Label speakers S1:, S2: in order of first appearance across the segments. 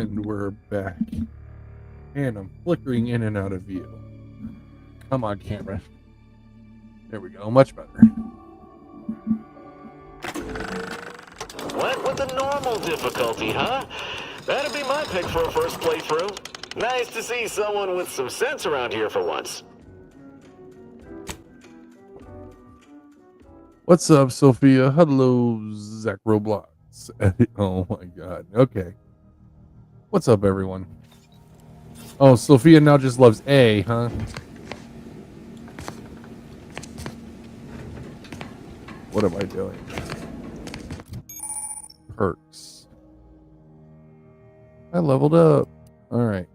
S1: And we're back. And I'm flickering in and out of view. Come on, camera. There we go. Much better.
S2: Went with the normal difficulty, huh? That'd be my pick for a first playthrough. Nice to see someone with some sense around here for once.
S1: What's up, Sophia? Hello, Zach Roblox. Oh my god. Okay. What's up, everyone? Oh, Sophia now just loves A, huh? What am I doing? Perks. I leveled up. Alright.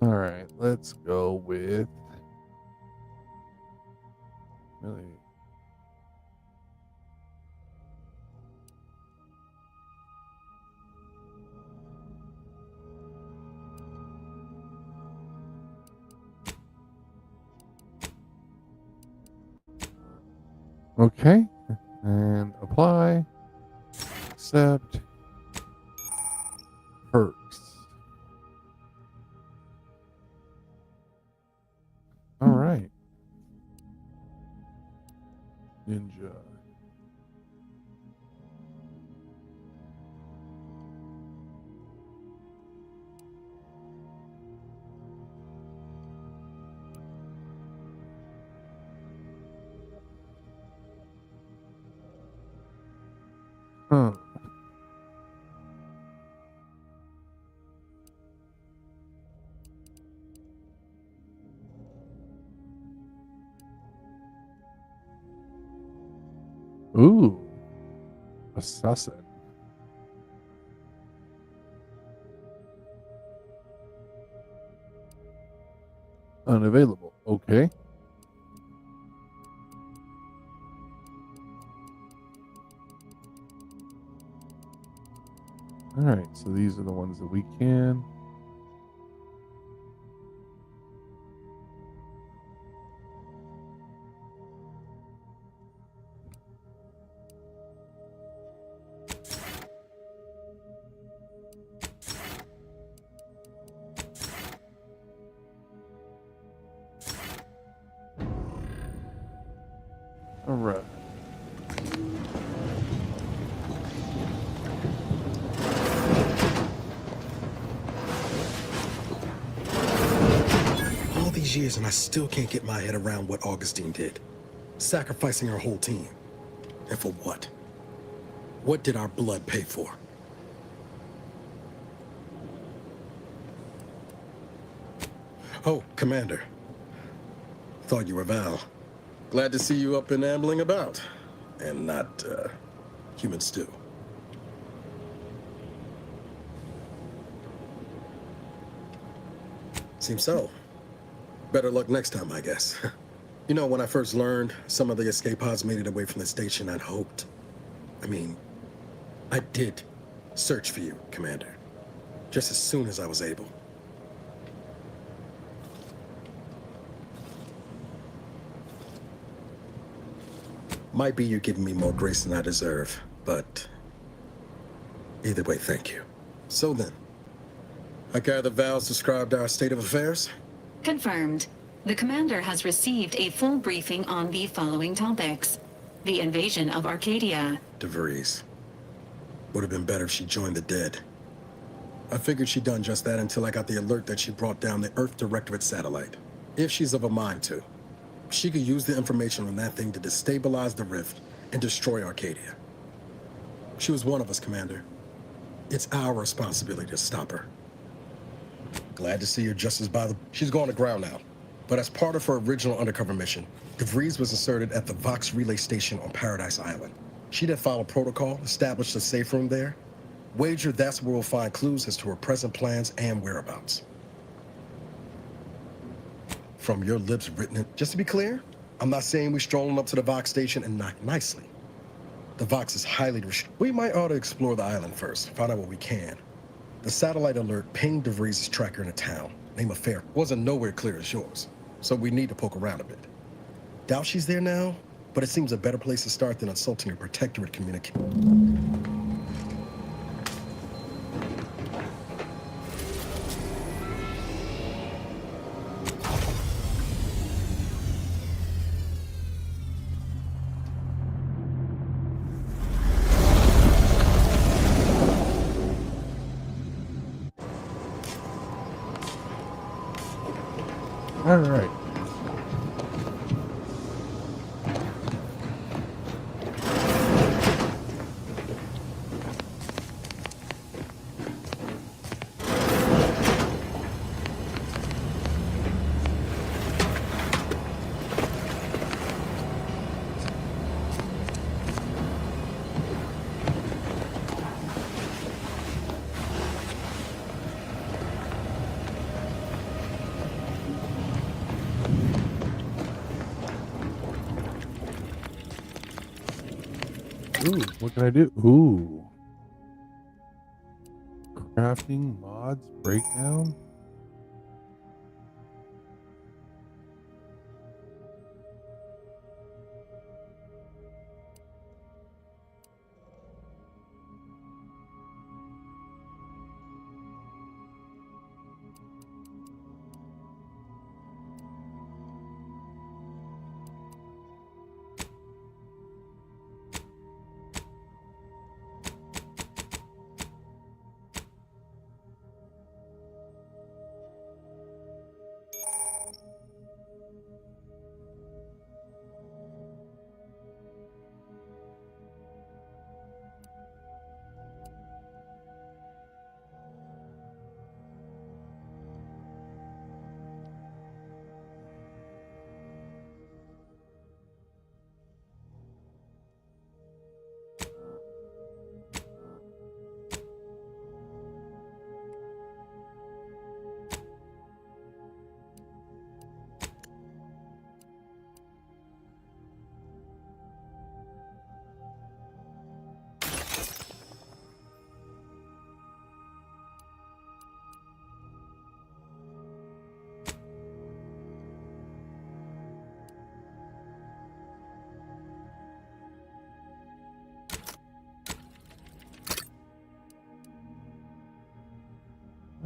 S1: Alright, let's go with... Really? Okay. And apply. Accept. Perks. Alright. Ninja. Huh. Ooh. Assassin. Unavailable. Okay. Alright, so these are the ones that we can. Alright.
S3: All these years and I still can't get my head around what Augustine did. Sacrificing her whole team. And for what? What did our blood pay for? Oh, Commander. Thought you were Val. Glad to see you up and ambling about. And not, human stew. Seems so. Better luck next time, I guess. You know, when I first learned some of the escape pods made it away from the station, I'd hoped. I did search for you, Commander. Just as soon as I was able. Might be you giving me more grace than I deserve, but either way, thank you. So then, I gather Val's described our state of affairs?
S4: Confirmed. The commander has received a full briefing on the following topics. The invasion of Arcadia.
S3: DeVries. Would have been better if she joined the dead. I figured she'd done just that until I got the alert that she brought down the Earth Directorate satellite. If she's of a mind to, she could use the information on that thing to destabilize the rift and destroy Arcadia. She was one of us, Commander. It's our responsibility to stop her. Glad to see her just as by the... She's going to ground now. But as part of her original undercover mission, DeVries was inserted at the Vox Relay Station on Paradise Island. She did follow protocol, established a safe room there. Wager that's where we'll find clues as to her present plans and whereabouts. From your lips written it. Just to be clear, I'm not saying we're strolling up to the Vox station and knock nicely. The Vox is highly restricted. We might ought to explore the island first, find out what we can. The satellite alert pinged DeVries' tracker in a town. Name of Fair wasn't nowhere clear as yours, so we need to poke around a bit. Doubt she's there now, but it seems a better place to start than insulting her protectorate communication.
S1: All right. Ooh, what can I do? Ooh. Crafting mods breakdown.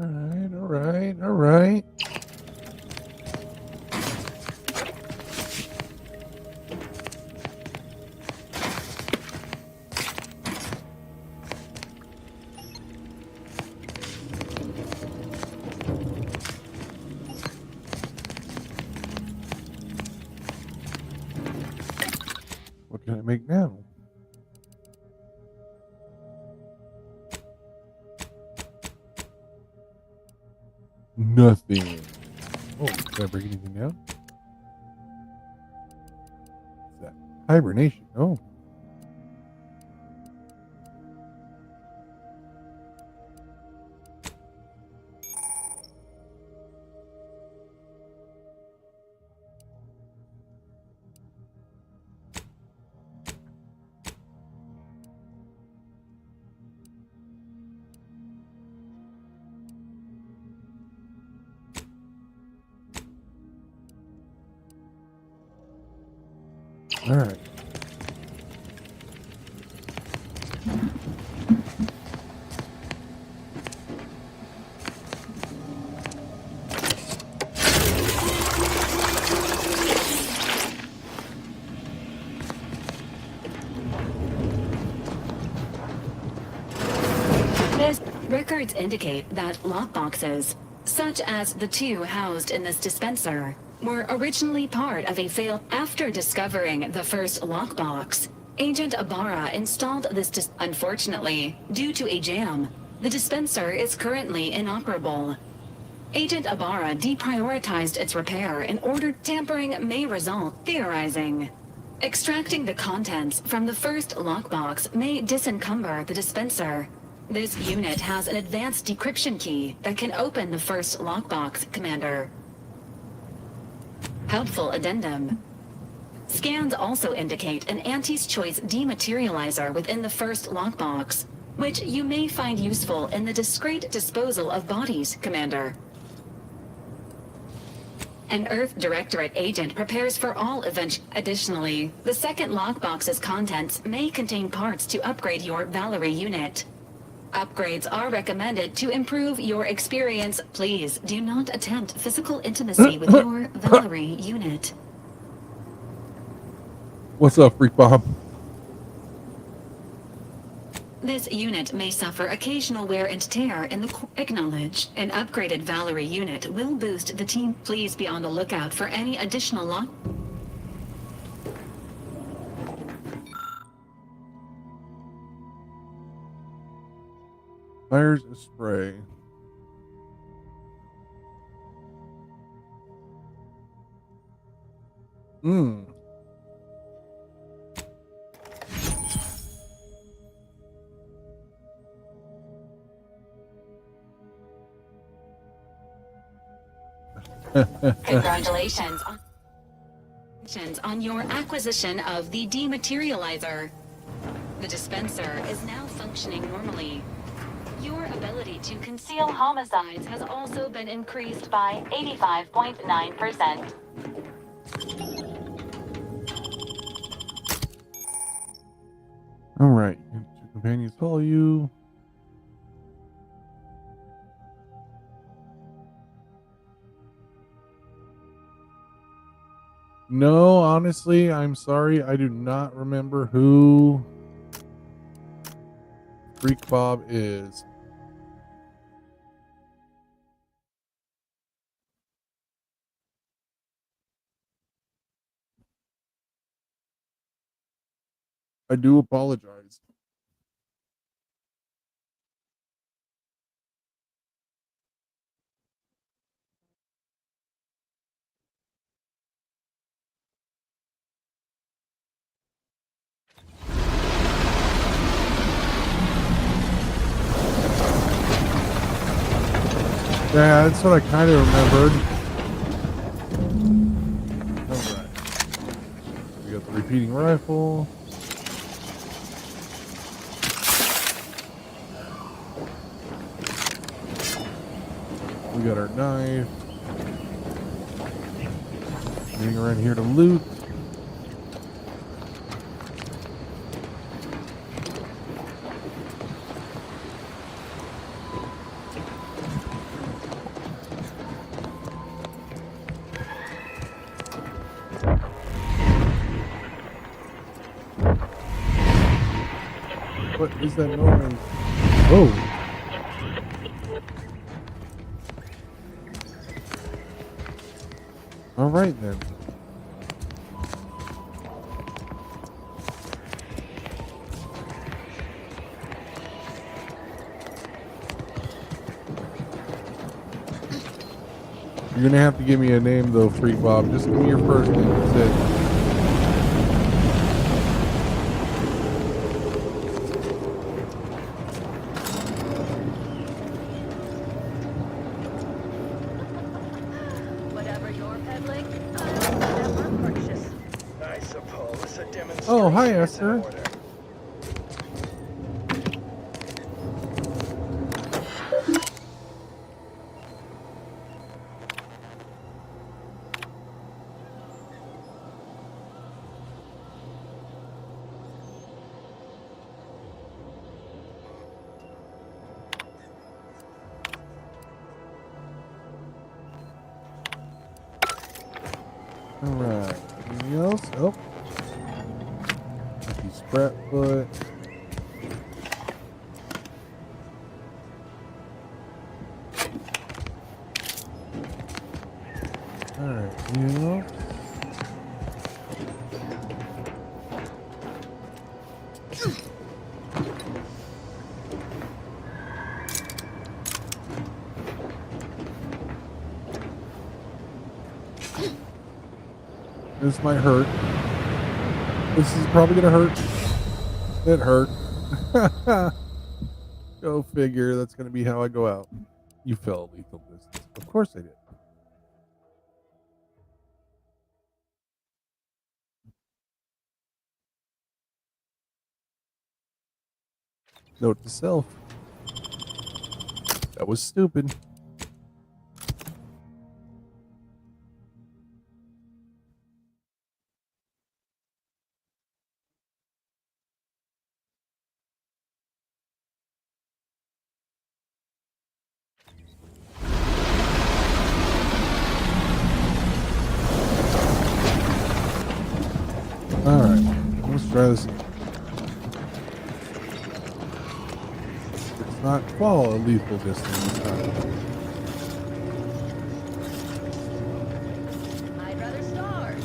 S1: All right, all right, all right. What can I make now? Nothing. Oh, can I break anything down? What's that? Hibernation. Oh. All right.
S4: Records indicate that lockboxes, such as the two housed in this dispenser, were originally part of a failed. After discovering the first lockbox, Agent Ibarra installed this. Unfortunately, due to a jam, the dispenser is currently inoperable. Agent Ibarra deprioritized its repair in order tampering may result, theorizing. Extracting the contents from the first lockbox may disencumber the dispenser. This unit has an advanced decryption key that can open the first lockbox, Commander. Helpful addendum. Scans also indicate an Auntie's Choice dematerializer within the first lockbox, which you may find useful in the discreet disposal of bodies, Commander. An Earth Directorate agent prepares for all events. Additionally, the second lockbox's contents may contain parts to upgrade your Valerie unit. Upgrades are recommended to improve your experience. Please do not attempt physical intimacy with your Valerie unit.
S1: What's up, Freak Bob?
S4: This unit may suffer occasional wear and tear in the acknowledge. An upgraded Valerie unit will boost the team. Please be on the lookout for any additional lock.
S1: Fires a spray.
S4: Congratulations on your acquisition of the dematerializer. The dispenser is now functioning normally. Your ability to conceal homicides has also been increased by 85.9%.
S1: All right. Your companions follow you. No, honestly, I'm sorry. I do not remember who Freak Bob is. I do apologize. Yeah, that's what I kind of remembered. Alright. We got the repeating rifle. We got our knife. Getting around here to loot. What is that noise? Oh. All right then. You're gonna have to give me a name though, Freak Bob. Just give me your first name. That's it. Oh, hi, Esther. All right. Anything else? Oh. Lucky Sprat Foot. All right. Anything else? This might hurt. This is probably gonna hurt. It hurt. Go figure. That's gonna be how I go out. You fell lethal distance. Of course I did. Note to self. That was stupid. Alright, let's try this again. It's not fall a lethal distance this time.
S5: I'd rather starve.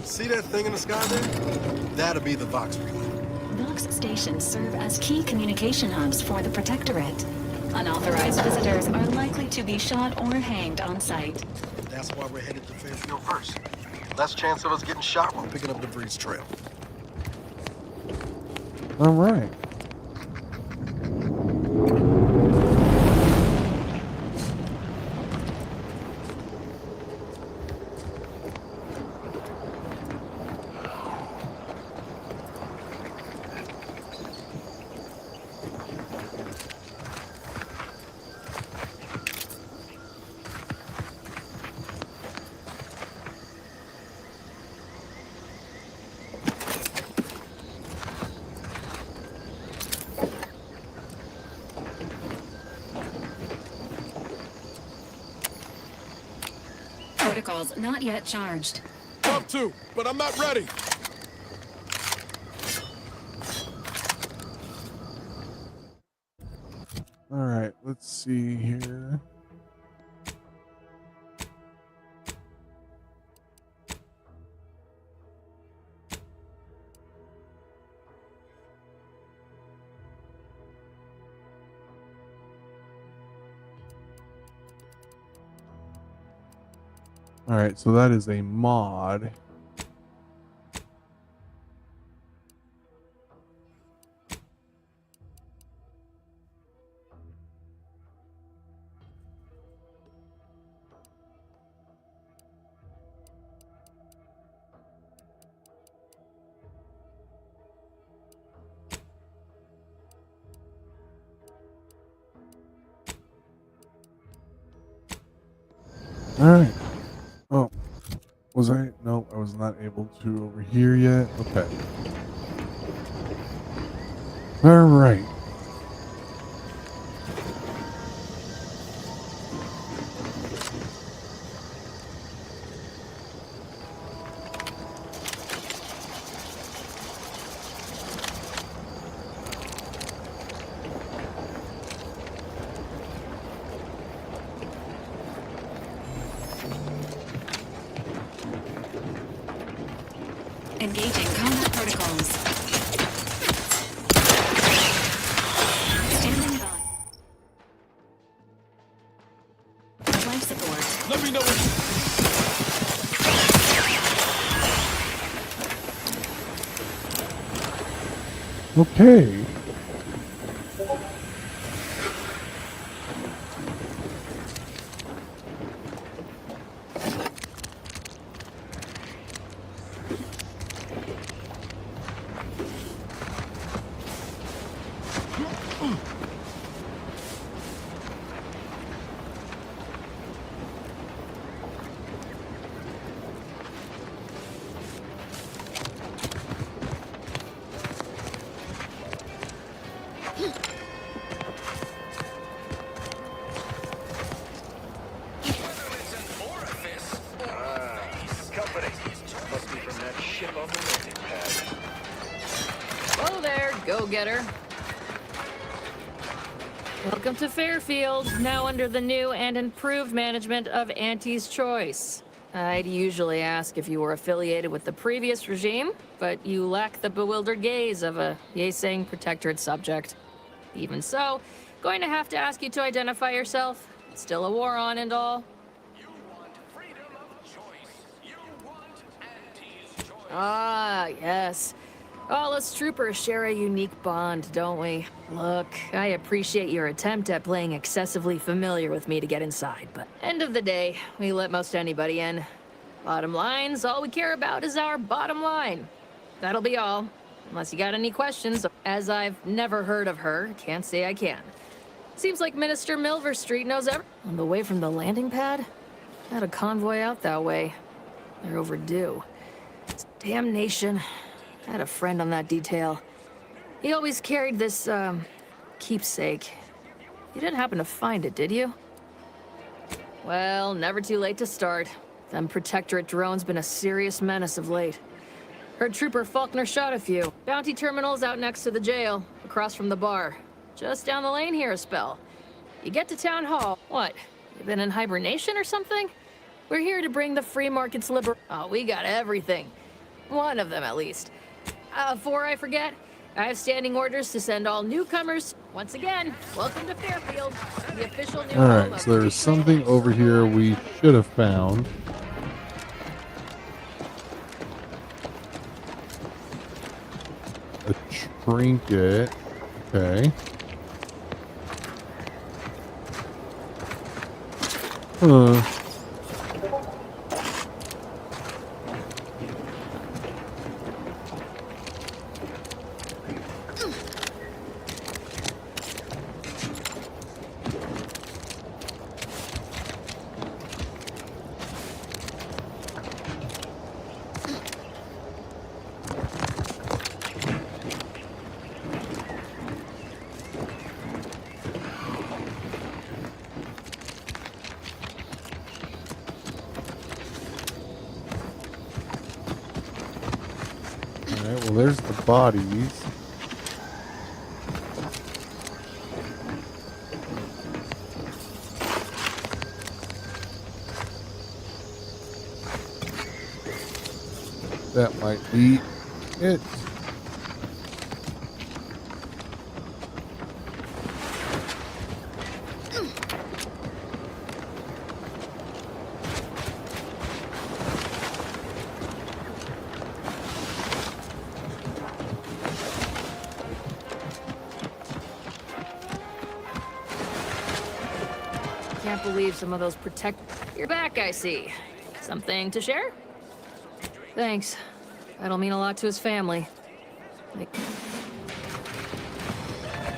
S3: See that thing in the sky there? That'll be the Vox relay.
S4: Vox stations serve as key communication hubs for the Protectorate. Unauthorized visitors are likely to be shot or hanged on sight.
S3: That's why we're headed to Fairfield first. Less chance of us getting shot while picking up the breeze trail.
S1: Alright.
S4: Protocols not yet charged.
S3: Up to, but I'm not ready.
S1: Alright, let's see here. Alright, so that is a mod. Alright. Oh. Was I? No, I was not able to over here yet. Okay. Alright.
S4: Engaging combat protocols. Standing by. Life support.
S3: Let me know what
S1: Okay.
S5: Hello there, go-getter. Welcome to Fairfield, now under the new and improved management of Auntie's Choice. I'd usually ask if you were affiliated with the previous regime, but you lack the bewildered gaze of a yay-saying protectorate subject. Even so, going to have to ask you to identify yourself. Still a war on and all.
S6: You want freedom of choice. You want Auntie's choice.
S5: Ah, yes. All us troopers share a unique bond, don't we? Look, I appreciate your attempt at playing excessively familiar with me to get inside, but end of the day, we let most anybody in. Bottom line's all we care about is our bottom line. That'll be all. Unless you got any questions, as I've never heard of her, can't say I can. Seems like Minister Milverstreet knows On the way from the landing pad? Had a convoy out that way. They're overdue. Damnation. I had a friend on that detail. He always carried this, keepsake. You didn't happen to find it, did you? Well, never too late to start. Them Protectorate drones been a serious menace of late. Heard Trooper Faulkner shot a few. Bounty terminal's out next to the jail, across from the bar. Just down the lane here a spell. You get to Town Hall. What? You been in hibernation or something? We're here to bring the free market's Oh, we got everything. One of them, at least. Before I forget, I have standing orders to send all newcomers. Once again, welcome to Fairfield, the official new home
S1: Alright,
S5: of
S1: so there's something over here we should have found. A trinket. Okay. Huh. Alright, well there's the bodies. That might be it.
S5: Can't believe some of those You're back, I see. Something to share? Thanks. That'll mean a lot to his family.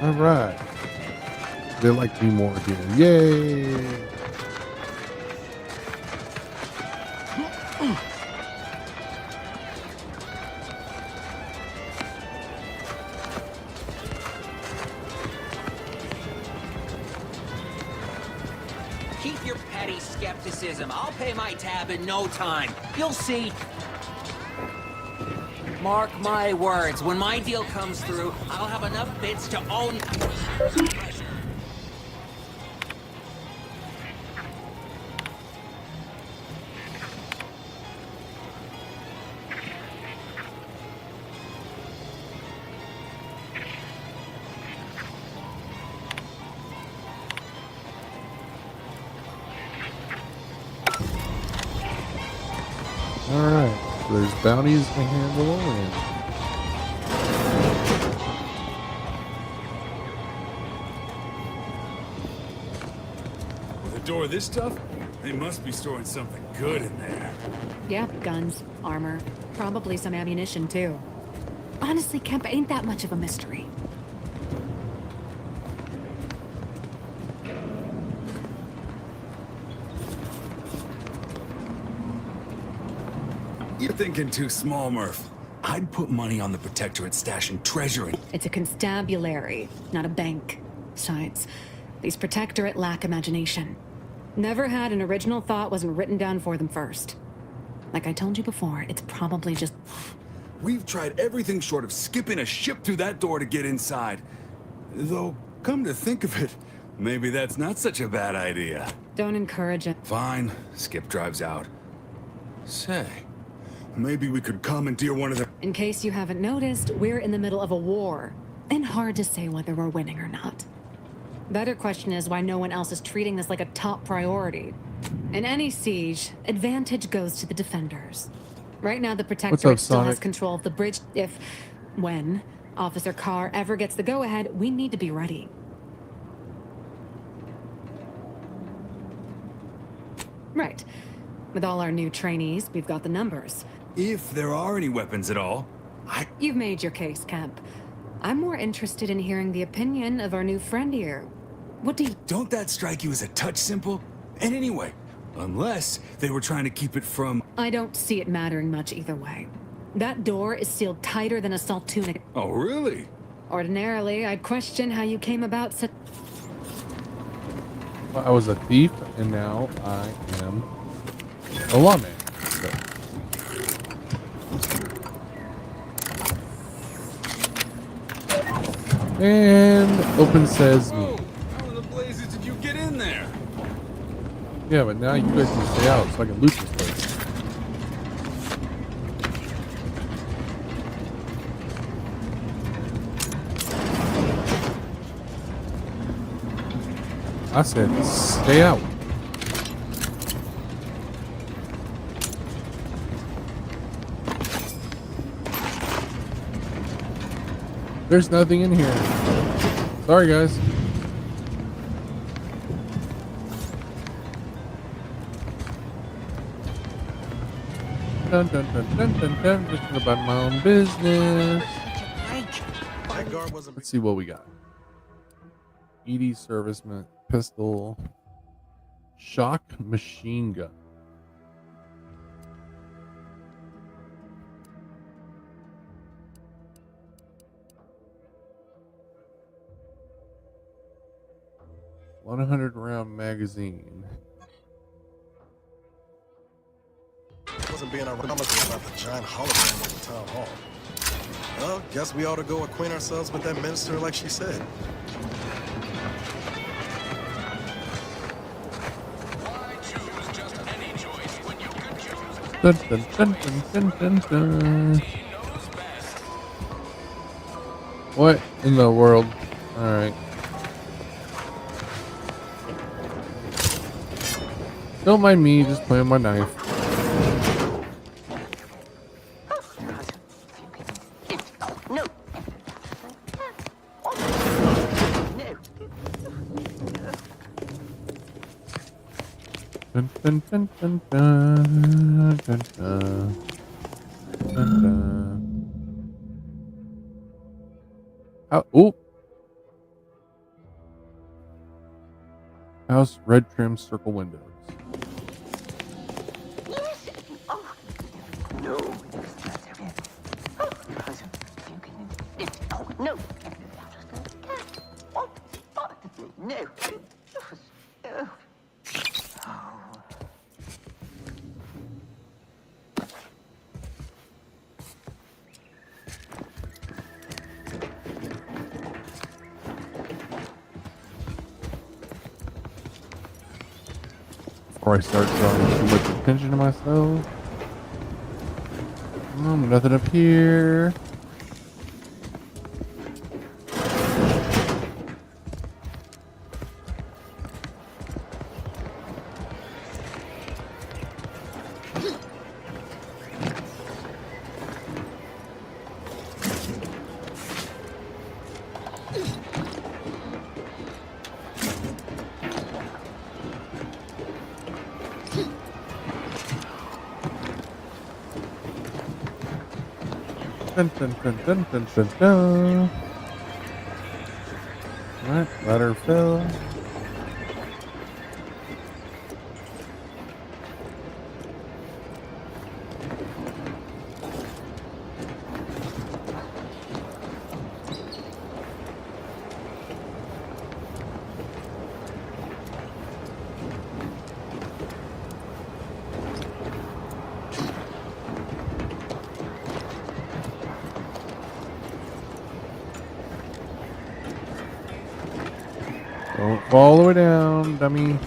S1: Alright. They like me more here. Yay!
S7: Keep your petty skepticism. I'll pay my tab in no time. You'll see. Mark my words, when my deal comes through, I'll have enough bits to own...
S1: Alright. So there's bounties to handle and
S8: With a door this tough, they must be storing something good in there.
S9: Yeah, guns, armor, probably some ammunition too. Honestly, Kemp ain't that much of a mystery.
S8: You're thinking too small, Murph. I'd put money on the Protectorate stashing treasury.
S9: It's a constabulary, not a bank. Besides, these Protectorate lack imagination. Never had an original thought wasn't written down for them first. Like I told you before, it's probably just...
S8: We've tried everything short of skipping a ship through that door to get inside. Though, come to think of it, maybe that's not such a bad idea.
S9: Don't encourage it.
S8: Fine, Skip drives out. Say, maybe we could commandeer one of the...
S9: In case you haven't noticed, we're in the middle of a war, and hard to say whether we're winning or not. Better question is why no one else is treating this like a top priority. In any siege, advantage goes to the defenders. Right now, the Protectorate still has
S1: Sonic?
S9: control of the bridge. When Officer Carr ever gets the go-ahead, we need to be ready. Right. With all our new trainees, we've got the numbers.
S8: If there are any weapons at all,
S9: You've made your case, Kemp. I'm more interested in hearing the opinion of our new friend here. What do you...
S8: Don't that strike you as a touch simple? And anyway, unless they were trying to keep it from...
S9: I don't see it mattering much either way. That door is sealed tighter than a saltuna.
S8: Oh, really?
S9: Ordinarily, I'd question how you came about such...
S1: I was a thief, and now I am a lawman. So. And open says me.
S8: How in the blazes did you get in there?
S1: Yeah, but now you guys can stay out so I can loot this place. I said stay out. There's nothing in here. Sorry, guys. Dun dun dun dun dun dun. Just about my own business.
S3: My guard wasn't.
S1: Let's see what we got. ED serviceman pistol, shock machine gun. $100-round magazine.
S3: Wasn't being ironical about the giant hologram at the town hall. Well, guess we ought to go acquaint ourselves with that minister like she said.
S6: Why choose just any choice when you could choose
S1: Dun, dun, dun, dun, dun, dun.
S6: he knows best?
S1: What in the world? Alright. Don't mind me, just playing my knife.
S10: No.
S1: Dun, dun, dun, dun, dun, dun, dun, dun, dun. Oh. House red trim circle windows.
S10: Yes. Oh. No. Oh, no. Oh, no.
S1: Before I start drawing too much attention to myself. Nothing up here. Dun, dun, dun, dun, dun, dun, dun. Alright, ladder fell. Don't fall all the way down, dummy.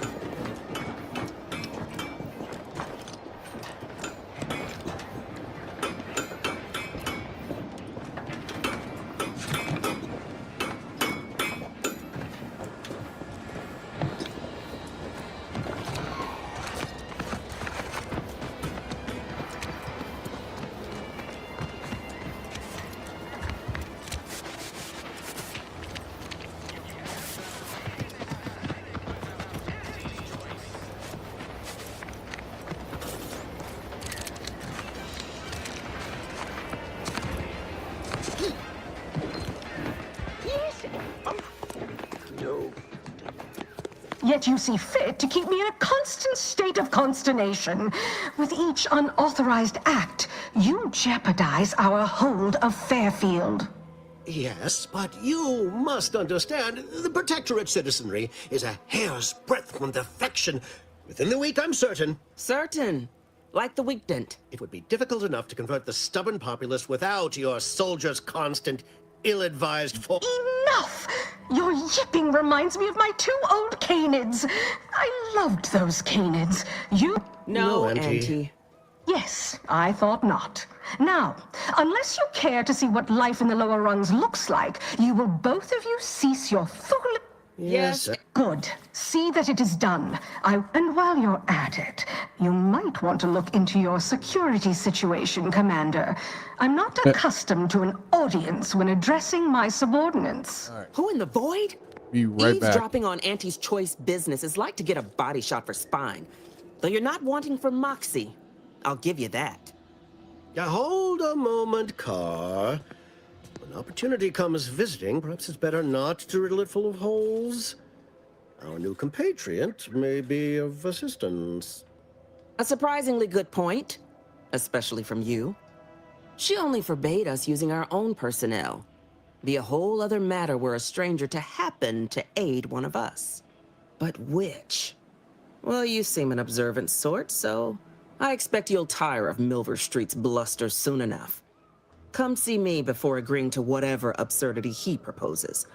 S10: yet you see fit to keep me in a constant state of consternation. With each unauthorized act, you jeopardize our hold of Fairfield.
S11: Yes, but you must understand, the Protectorate citizenry is a hair's breadth from defection. Within the week, I'm certain.
S12: Certain? Like the week didn't.
S11: It would be difficult enough to convert the stubborn populace without your soldiers' constant, ill-advised
S10: Enough! Your yipping reminds me of my 2 old canids. I loved those canids. You...
S12: No,
S11: Auntie.
S12: Auntie.
S10: Yes, I thought not. Now, unless you care to see what life in the lower rungs looks like, you will both of you cease your fool...
S12: Yes.
S10: Good. See that it is done. And while you're at it, you might want to look into your security situation, Commander. I'm not accustomed to an audience when addressing my subordinates.
S1: All right.
S12: Who in the void?
S1: Be right back.
S12: Eavesdropping on Auntie's choice business is like to get a body shot for spine. Though you're not wanting for moxie. I'll give you that.
S11: Now, hold a moment, Carr. When opportunity comes visiting, perhaps it's better not to riddle it full of holes. Our new compatriot may be of assistance.
S12: A surprisingly good point, especially from you. She only forbade us using our own personnel. Be a whole other matter were a stranger to happen to aid one of us. But which? Well, you seem an observant sort, so I expect you'll tire of Milver Street's bluster soon enough. Come see me before agreeing to whatever absurdity he proposes.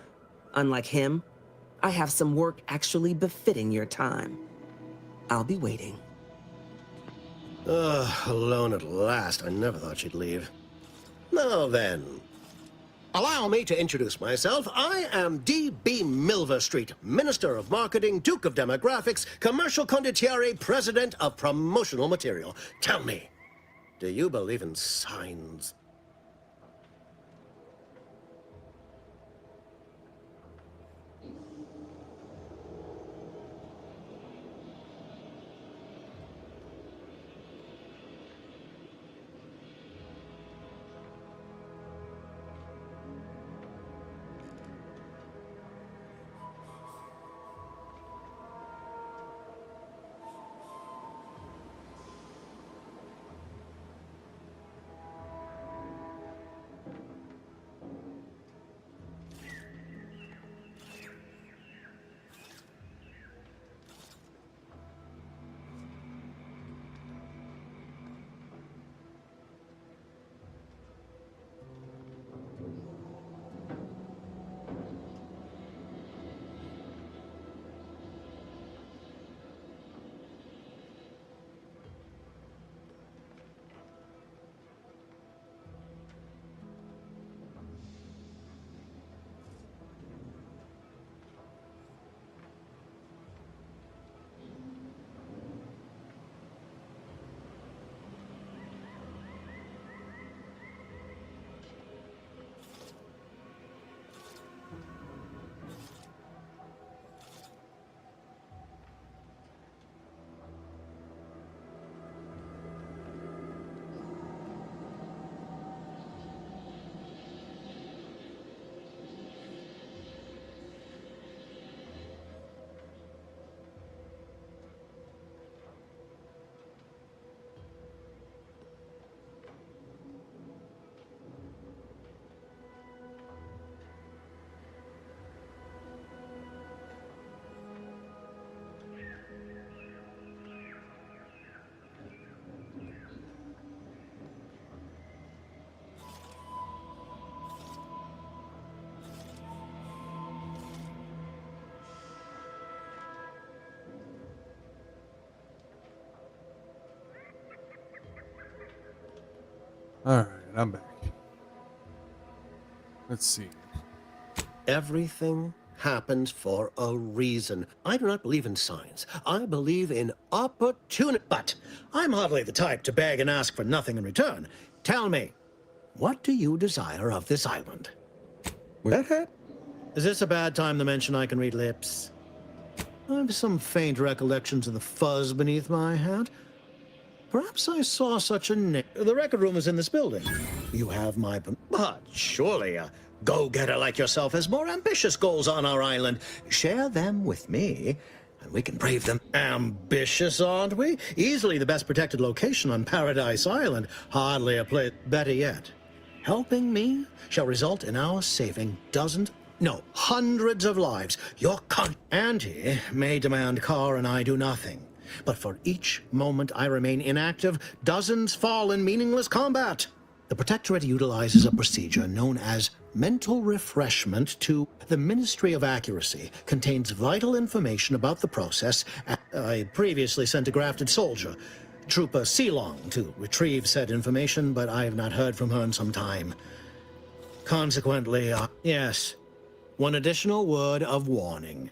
S12: Unlike him, I have some work actually befitting your time. I'll be waiting.
S11: Alone at last. I never thought she'd leave. Now then, allow me to introduce myself. I am D.B. Milver Street, Minister of Marketing, Duke of Demographics, Commercial Condottiere, President of Promotional Material. Tell me, do you believe in signs?
S1: All right, I'm back. Let's see.
S11: Everything happens for a reason. I do not believe in signs. I believe in opportunity. But I'm hardly the type to beg and ask for nothing in return. Tell me, what do you desire of this island? Is this a bad time to mention I can read lips? I have some faint recollections of the fuzz beneath my hat. Perhaps I saw such a name. The record room is in this building. You have my... But surely a go-getter like yourself has more ambitious goals on our island. Share them with me, and we can brave them. Ambitious, aren't we? Easily the best protected location on Paradise Island. Hardly a place. Better yet, helping me shall result in our saving dozens, no, hundreds of lives. Your Auntie may demand Carr and I do nothing. But for each moment I remain inactive, dozens fall in meaningless combat. The Protectorate utilizes a procedure known as mental refreshment to the Ministry of Accuracy. Contains vital information about the process. I previously sent a grafted soldier, Trooper Ceylon, to retrieve said information, but I have not heard from her in some time. Consequently, yes, one additional word of warning.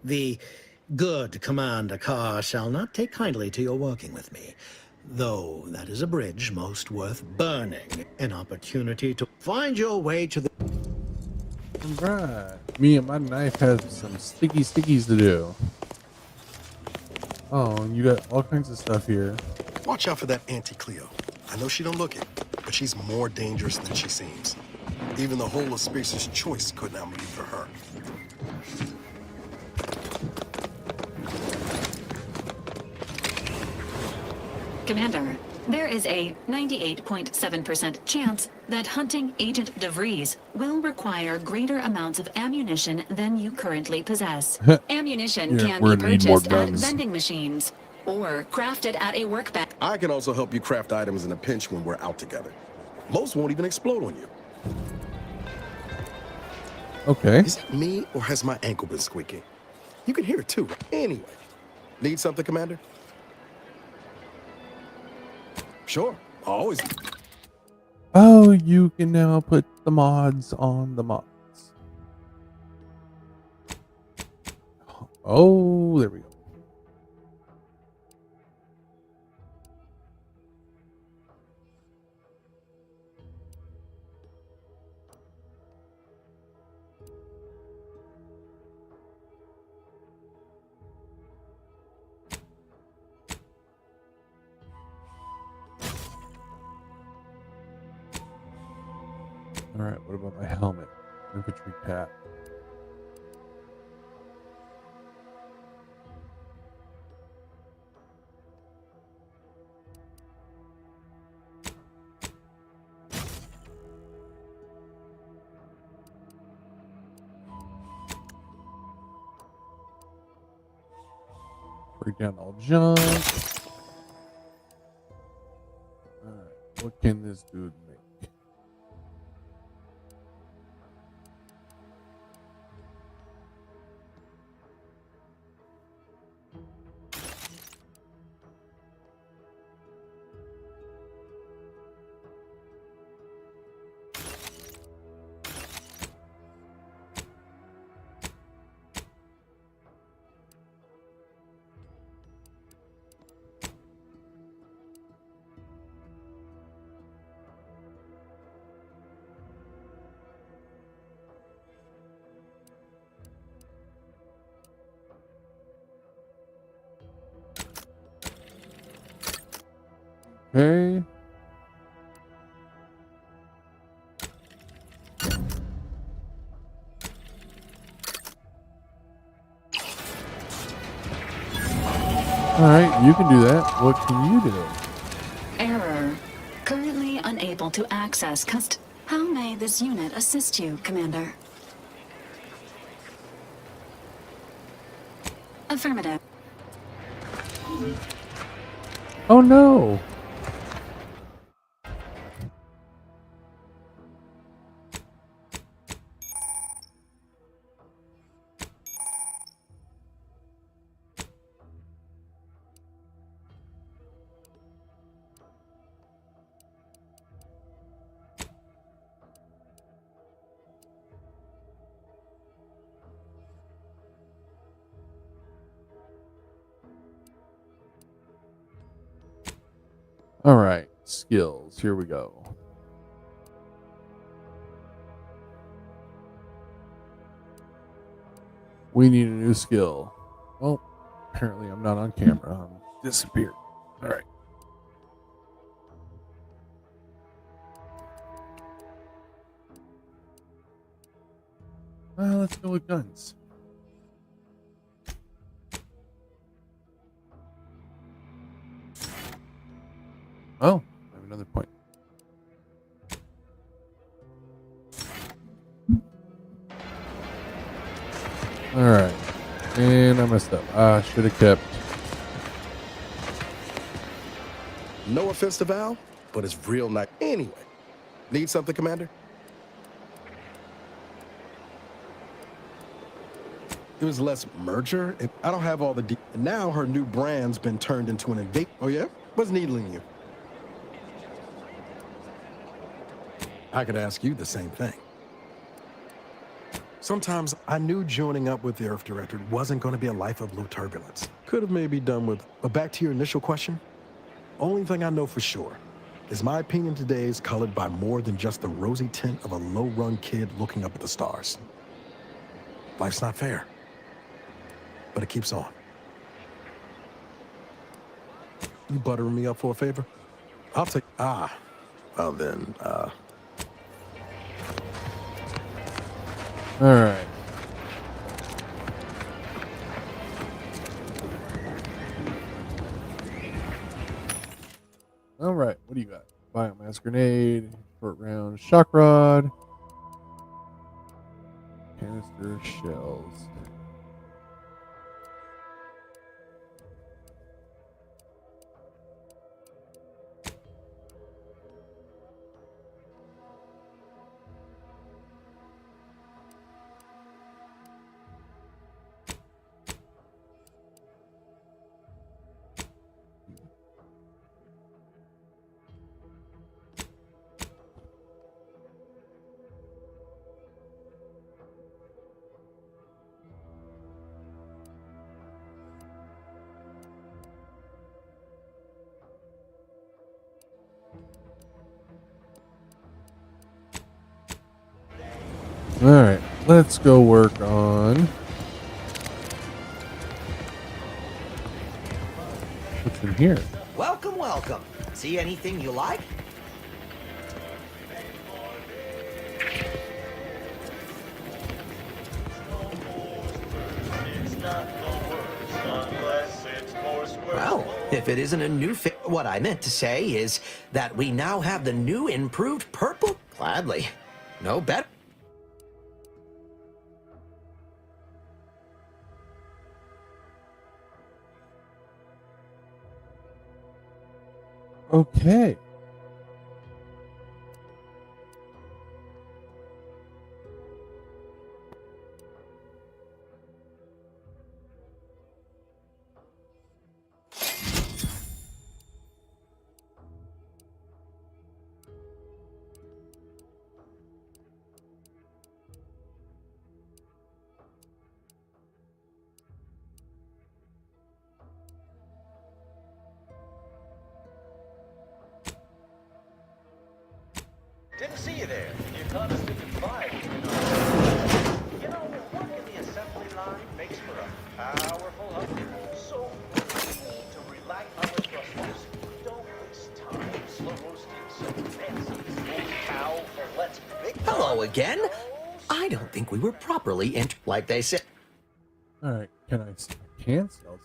S11: The good Commander Carr shall not take kindly to your working with me, though that is a bridge most worth burning. An opportunity to find your way to the...
S1: Alright. Me and my knife have some stickies to do. Oh, and you got all kinds of stuff here.
S3: Watch out for that Auntie Cleo. I know she don't look it, but she's more dangerous than she seems. Even the whole of Spacer's Choice couldn't outmaneuver her.
S4: Commander, there is a 98.7% chance that hunting Agent DeVries will require greater amounts of ammunition than you currently possess. Ammunition
S1: Yeah,
S4: can
S1: we're
S4: be
S1: gonna need more
S4: purchased at
S1: guns.
S4: vending machines or crafted at a workbench.
S3: I can also help you craft items in a pinch when we're out together. Most won't even explode on you.
S1: Okay.
S3: Is it me, or has my ankle been squeaking? You can hear it too. Anyway, need something, Commander? Sure, always.
S1: Oh, you can now put the mods on the mods. Oh, there we go. All right, what about my helmet? Infantry cap. Break down all junk. All right, what can this dude make? Okay. All right, you can do that. What can you do?
S4: Error. Currently unable to access How may this unit assist you, Commander? Affirmative.
S1: Oh no. All right, skills. Here we go. We need a new skill. Well, apparently I'm not on camera. I'm disappeared. All right. Let's go with guns. Oh, I have another point. Alright. And I messed up. I should have kept.
S3: No offense to Val, but it's real nice. Anyway, need something, Commander? It was less merger. I don't have all the and now her new brand's been turned into an invade. Oh yeah? What's needling you? I could ask you the same thing. Sometimes I knew joining up with the Earth Directorate wasn't going to be a life of low turbulence. Could have maybe done with. But back to your initial question. Only thing I know for sure is my opinion today is colored by more than just the rosy tint of a low-run kid looking up at the stars. Life's not fair, but it keeps on. You buttering me up for a favor? I'll take. Well then,
S1: Alright. Alright, what do you got? Biomass grenade, short round shock rod, canister shells. Alright, let's go work on. What's in here?
S13: Welcome, welcome. See anything you like? Well, if it isn't a new what I meant to say is that we now have the new improved purple. Gladly. No better.
S1: Okay.
S6: Didn't see you there. You caught us thinking fire. You know, work in the assembly line makes for a powerful hunter. So we need to relax our thrusters. Don't waste time slow roasting some fancy smoked cow for let's big.
S13: Hello again. I don't think we were properly like they said.
S1: Alright, I can sell stuff.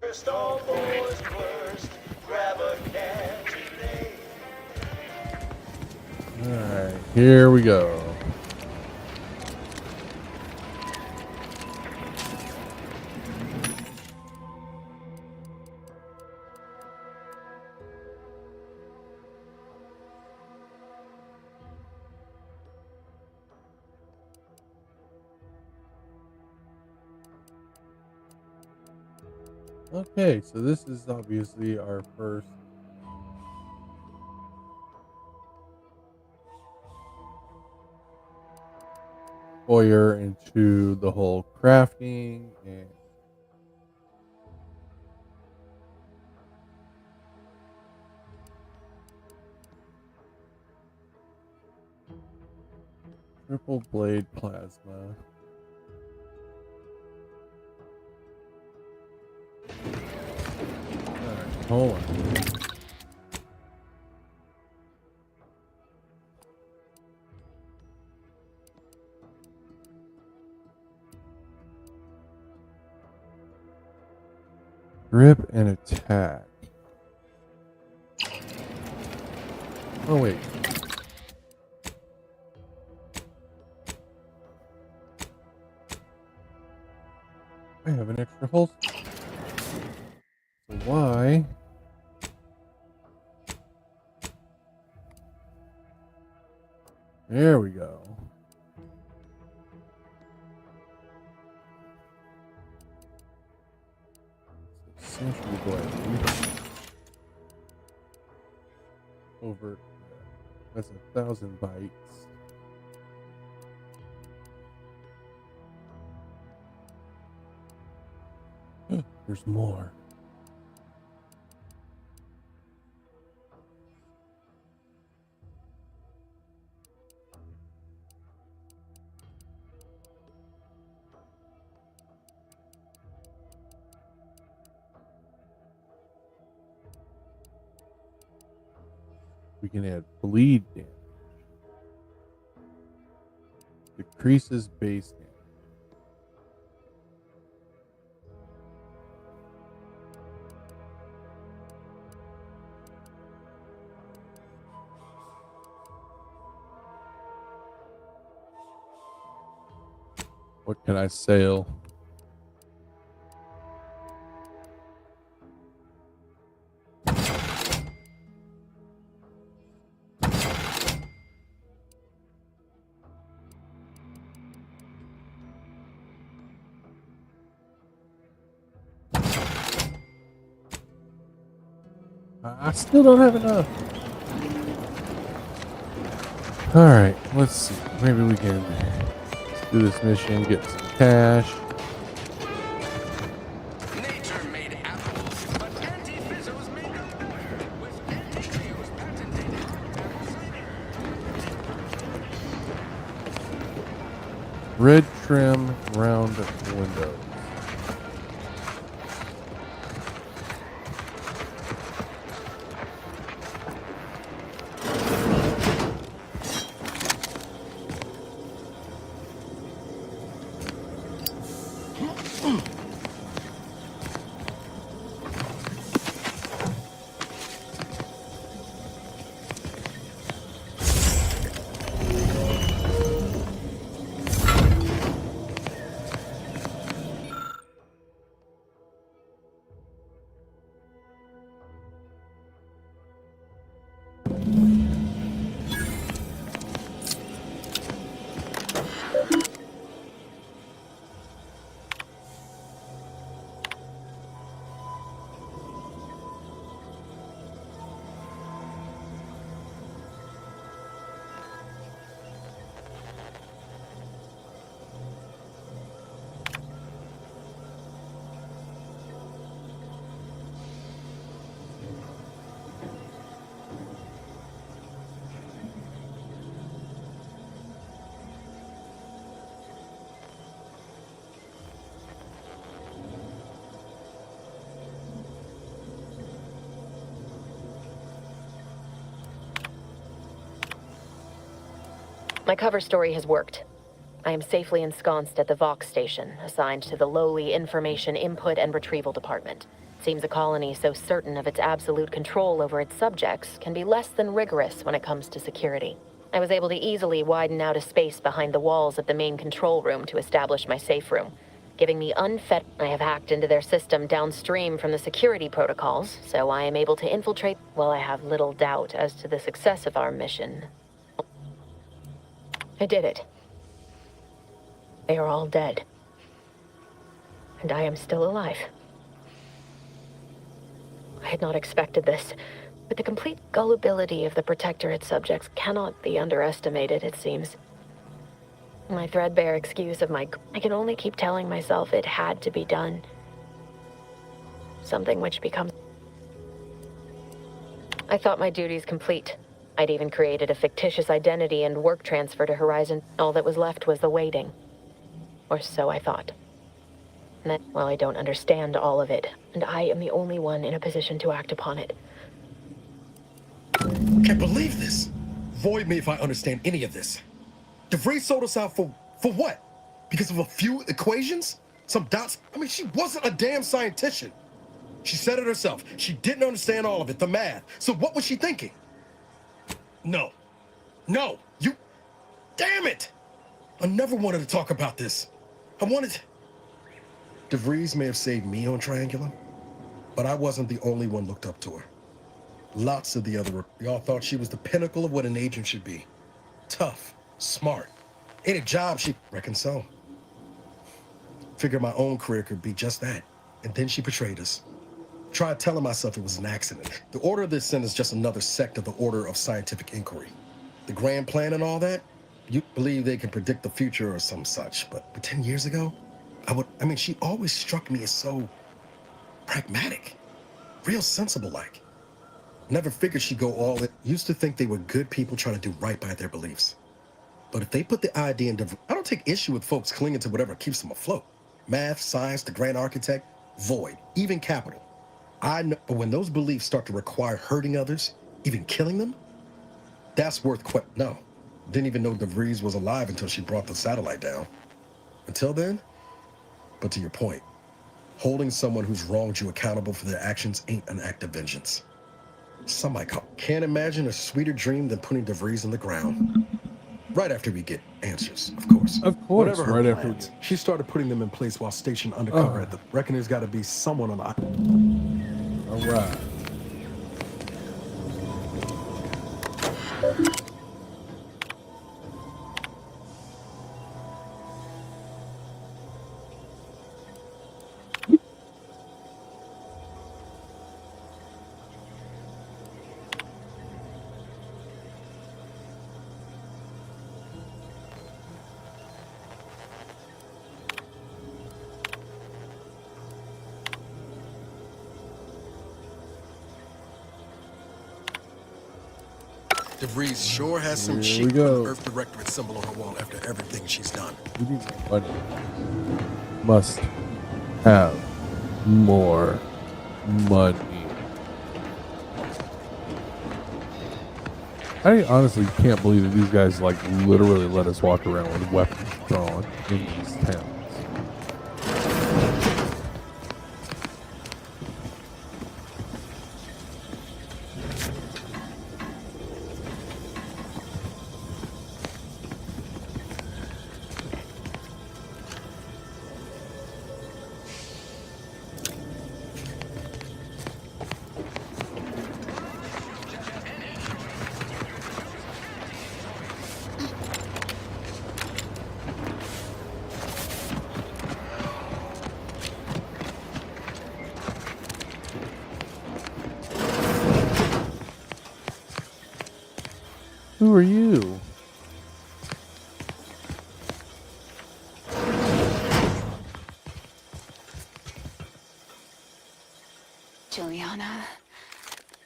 S6: First, all boys first. Grab a can today.
S1: Alright, here we go. Okay, so this is obviously our first. foyer into the whole crafting and triple blade plasma. Alright, hold on. Grip and attack. Oh wait. I have an extra holster. So why? There we go. Century blade. Over. That's 1,000 bytes. There's more. We can add bleed damage. Decreases base damage. What can I sail? I still don't have enough. Alright, let's see. Maybe we can do this mission, get some cash.
S14: Nature made apples, but Auntie Fizzo's made them better with Auntie Trio's patented apple cider.
S1: Red trim round windows.
S15: My cover story has worked. I am safely ensconced at the Vox station, assigned to the lowly Information Input and Retrieval Department. Seems a colony so certain of its absolute control over its subjects can be less than rigorous when it comes to security. I was able to easily widen out a space behind the walls of the main control room to establish my safe room, giving me unfettered. I have hacked into their system downstream from the security protocols, so I am able to infiltrate. While I have little doubt as to the success of our mission, I did it. They are all dead. And I am still alive. I had not expected this, but the complete gullibility of the Protectorate subjects cannot be underestimated, it seems. My threadbare excuse of I can only keep telling myself it had to be done. Something which becomes... I thought my duties complete. I'd even created a fictitious identity and work transfer to Horizon. All that was left was the waiting. Or so I thought. Well, I don't understand all of it, and I am the only one in a position to act upon it.
S3: Can't believe this. Void me if I understand any of this. DeVries sold us out for what? Because of a few equations? Some dots? I mean, she wasn't a damn scientist. She said it herself. She didn't understand all of it, the math. So what was she thinking? No, you... Damn it! I never wanted to talk about this. I wanted... DeVries may have saved me on Triangular, but I wasn't the only one looked up to her. Lots of the other... We all thought she was the pinnacle of what an agent should be. Tough, smart. Any job she... Reckon so. Figured my own career could be just that. And then she betrayed us. Tried telling myself it was an accident. The Order of the Ascent is just another sect of the Order of Scientific Inquiry. The grand plan and all that, you believe they can predict the future or some such. But 10 years ago, she always struck me as so pragmatic, real sensible-like. Never figured she'd go all in. Used to think they were good people trying to do right by their beliefs. But if they put the idea into... I don't take issue with folks clinging to whatever keeps them afloat. Math, science, the grand architect, void, even capital. I know, but when those beliefs start to require hurting others, even killing them, that's worth No. Didn't even know DeVries was alive until she brought the satellite down. Until then, but to your point, holding someone who's wronged you accountable for their actions ain't an act of vengeance. Some might call. Can't imagine a sweeter dream than putting DeVries in the ground. Right after we get answers, of course.
S1: Of course,
S3: Whatever her
S1: right
S3: plans,
S1: after.
S3: she started putting them in place while stationed undercover at the... Reckon there's got to be someone on the island.
S1: All right.
S3: DeVries sure has some
S1: Here
S3: cheek
S1: we
S3: for the
S1: go.
S3: Earth Directorate symbol on her wall after everything she's done.
S1: We need more money. Must have more money. I honestly can't believe that these guys like literally let us walk around with weapons drawn in these towns. Who are you?
S9: Juliana.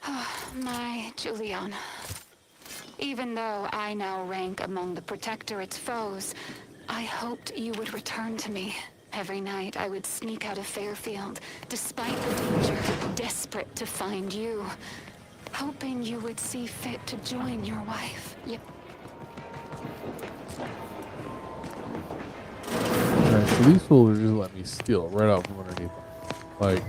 S9: Oh, my Juliana. Even though I now rank among the Protectorate's foes, I hoped you would return to me. Every night I would sneak out of Fairfield, despite the danger, desperate to find you. Hoping you would see fit to join your wife.
S1: Alright, so these fools are just letting me steal right out from underneath them. Like...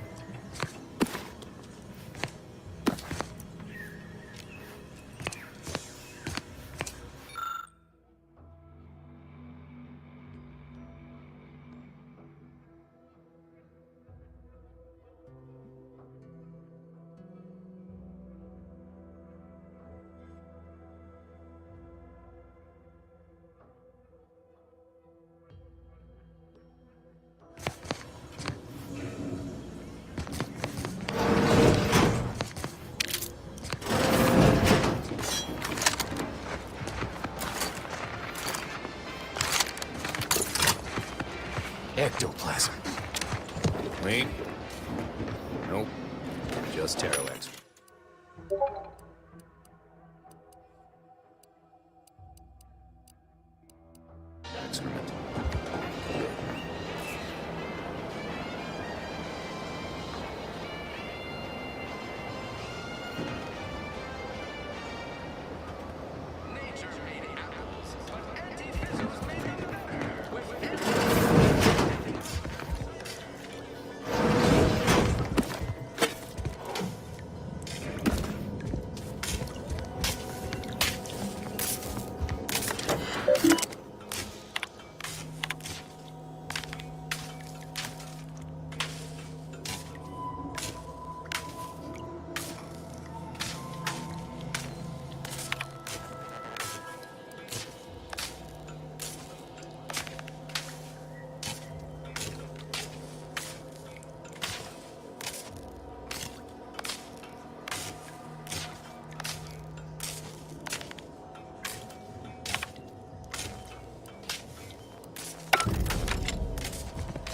S16: Ectoplasm. Wait. Nope. Just Terox. Excrement.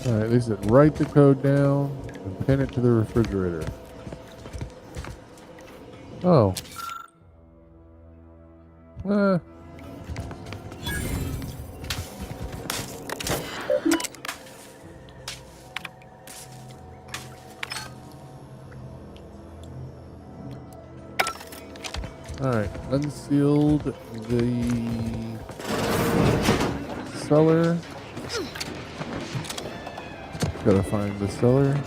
S1: Alright, they said write the code down and pin it to the refrigerator. Oh. Alright, unsealed the cellar. Gotta find the cellar.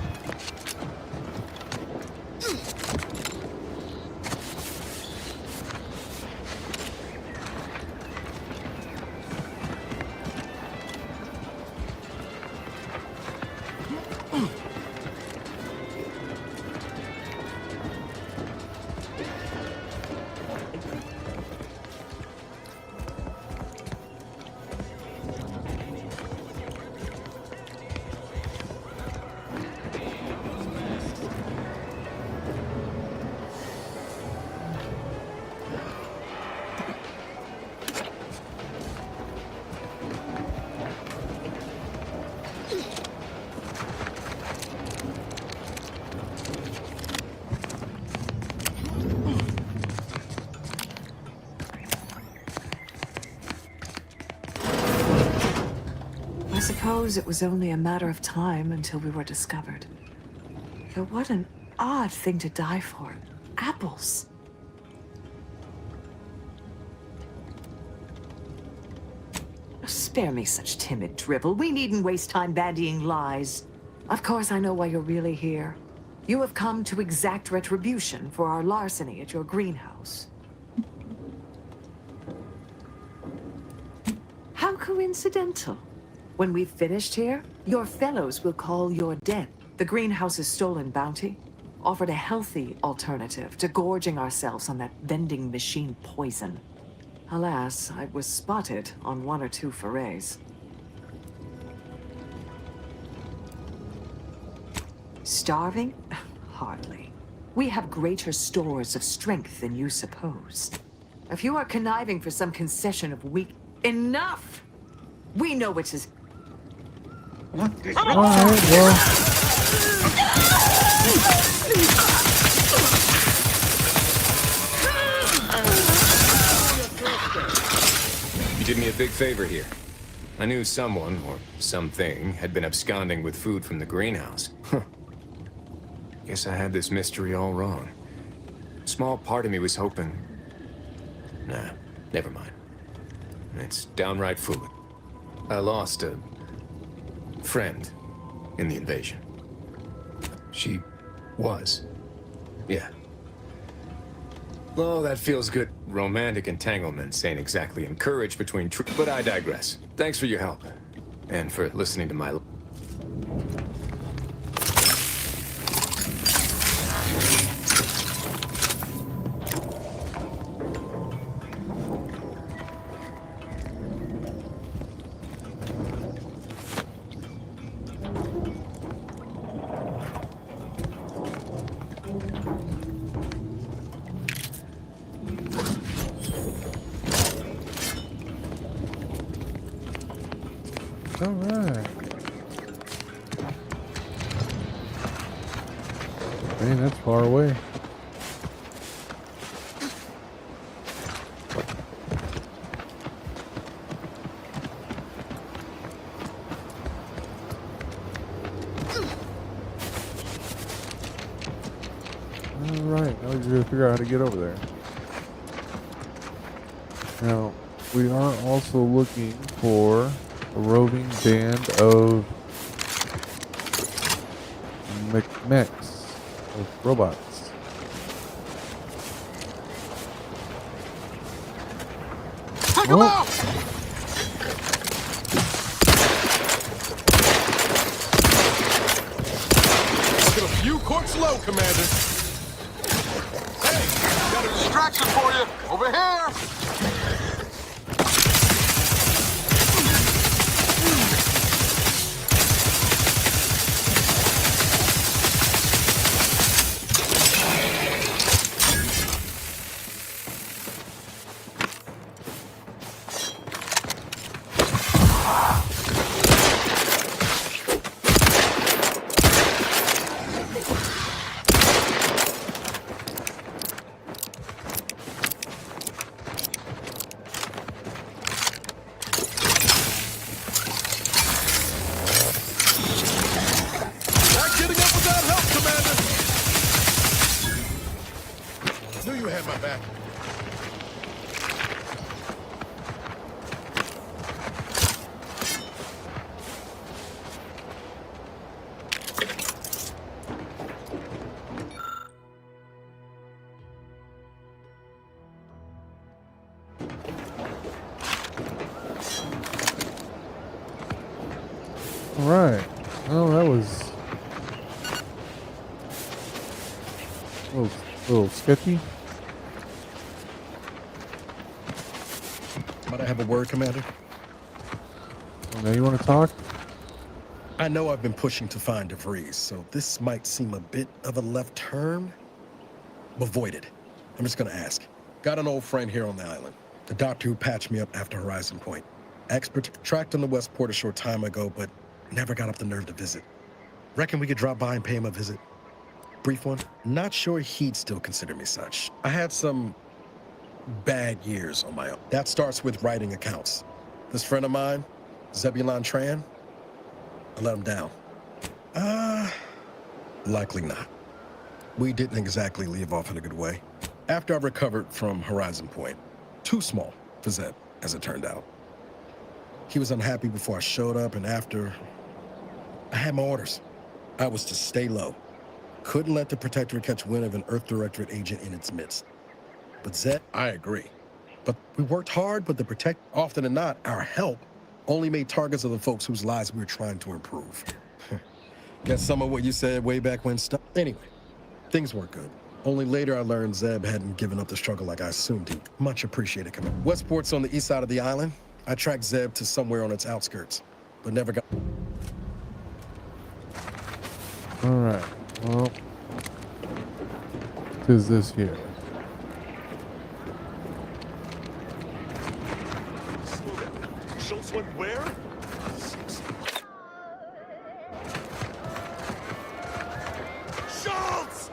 S17: I suppose it was only a matter of time until we were discovered. Though what an odd thing to die for. Apples. Spare me such timid drivel. We needn't waste time bandying lies. Of course, I know why you're really here. You have come to exact retribution for our larceny at your greenhouse. How coincidental. When we've finished here, your fellows will call your debt the greenhouse's stolen bounty, offered a healthy alternative to gorging ourselves on that vending machine poison. Alas, I was spotted on 1 or 2 forays. Starving? Hardly. We have greater stores of strength than you suppose. If you are conniving for some concession of weak... Enough! We know which is...
S16: You did me a big favor here. I knew someone, or something, had been absconding with food from the greenhouse. Guess I had this mystery all wrong. Small part of me was hoping... Nah, never mind. It's downright foolish. I lost a... friend in the invasion. She was. Yeah. Oh, that feels good. Romantic entanglements ain't exactly encouraged between but I digress. Thanks for your help. And for listening to my...
S1: All right. Man, that's far away. Alright, now we just gotta figure out how to get over there. Now, we are also looking for a roving band of mechs, of robots.
S14: Take him out!
S18: Get a few corks low, Commander. Hey, got a distraction for you. Over here. My back.
S1: All right. Well, that was a little sketchy.
S3: Might I have a word, Commander?
S1: Oh, now you want to talk?
S3: I know I've been pushing to find DeVries, so this might seem a bit of a left turn. Avoid it. I'm just gonna ask. Got an old friend here on the island. The doctor who patched me up after Horizon Point. Expert, tracked on the Westport a short time ago, but never got up the nerve to visit. Reckon we could drop by and pay him a visit? Brief one. Not sure he'd still consider me such. I had some bad years on my own. That starts with writing accounts. This friend of mine, Zebulon Tran, I let him down. Likely not. We didn't exactly leave off in a good way. After I recovered from Horizon Point, too small for Zeb, as it turned out. He was unhappy before I showed up, and after, I had my orders. I was to stay low. Couldn't let the Protectorate catch wind of an Earth Directorate agent in its midst. But Zeb, I agree. But we worked hard, but the Protect, often than not, our help only made targets of the folks whose lives we were trying to improve. Guess some of what you said way back when stuff. Anyway, things weren't good. Only later I learned Zeb hadn't given up the struggle like I assumed he. Much appreciated, Commander. Westport's on the east side of the island. I tracked Zeb to somewhere on its outskirts, but never got.
S1: All right. Well, tis this here.
S18: Schultz went where? Schultz!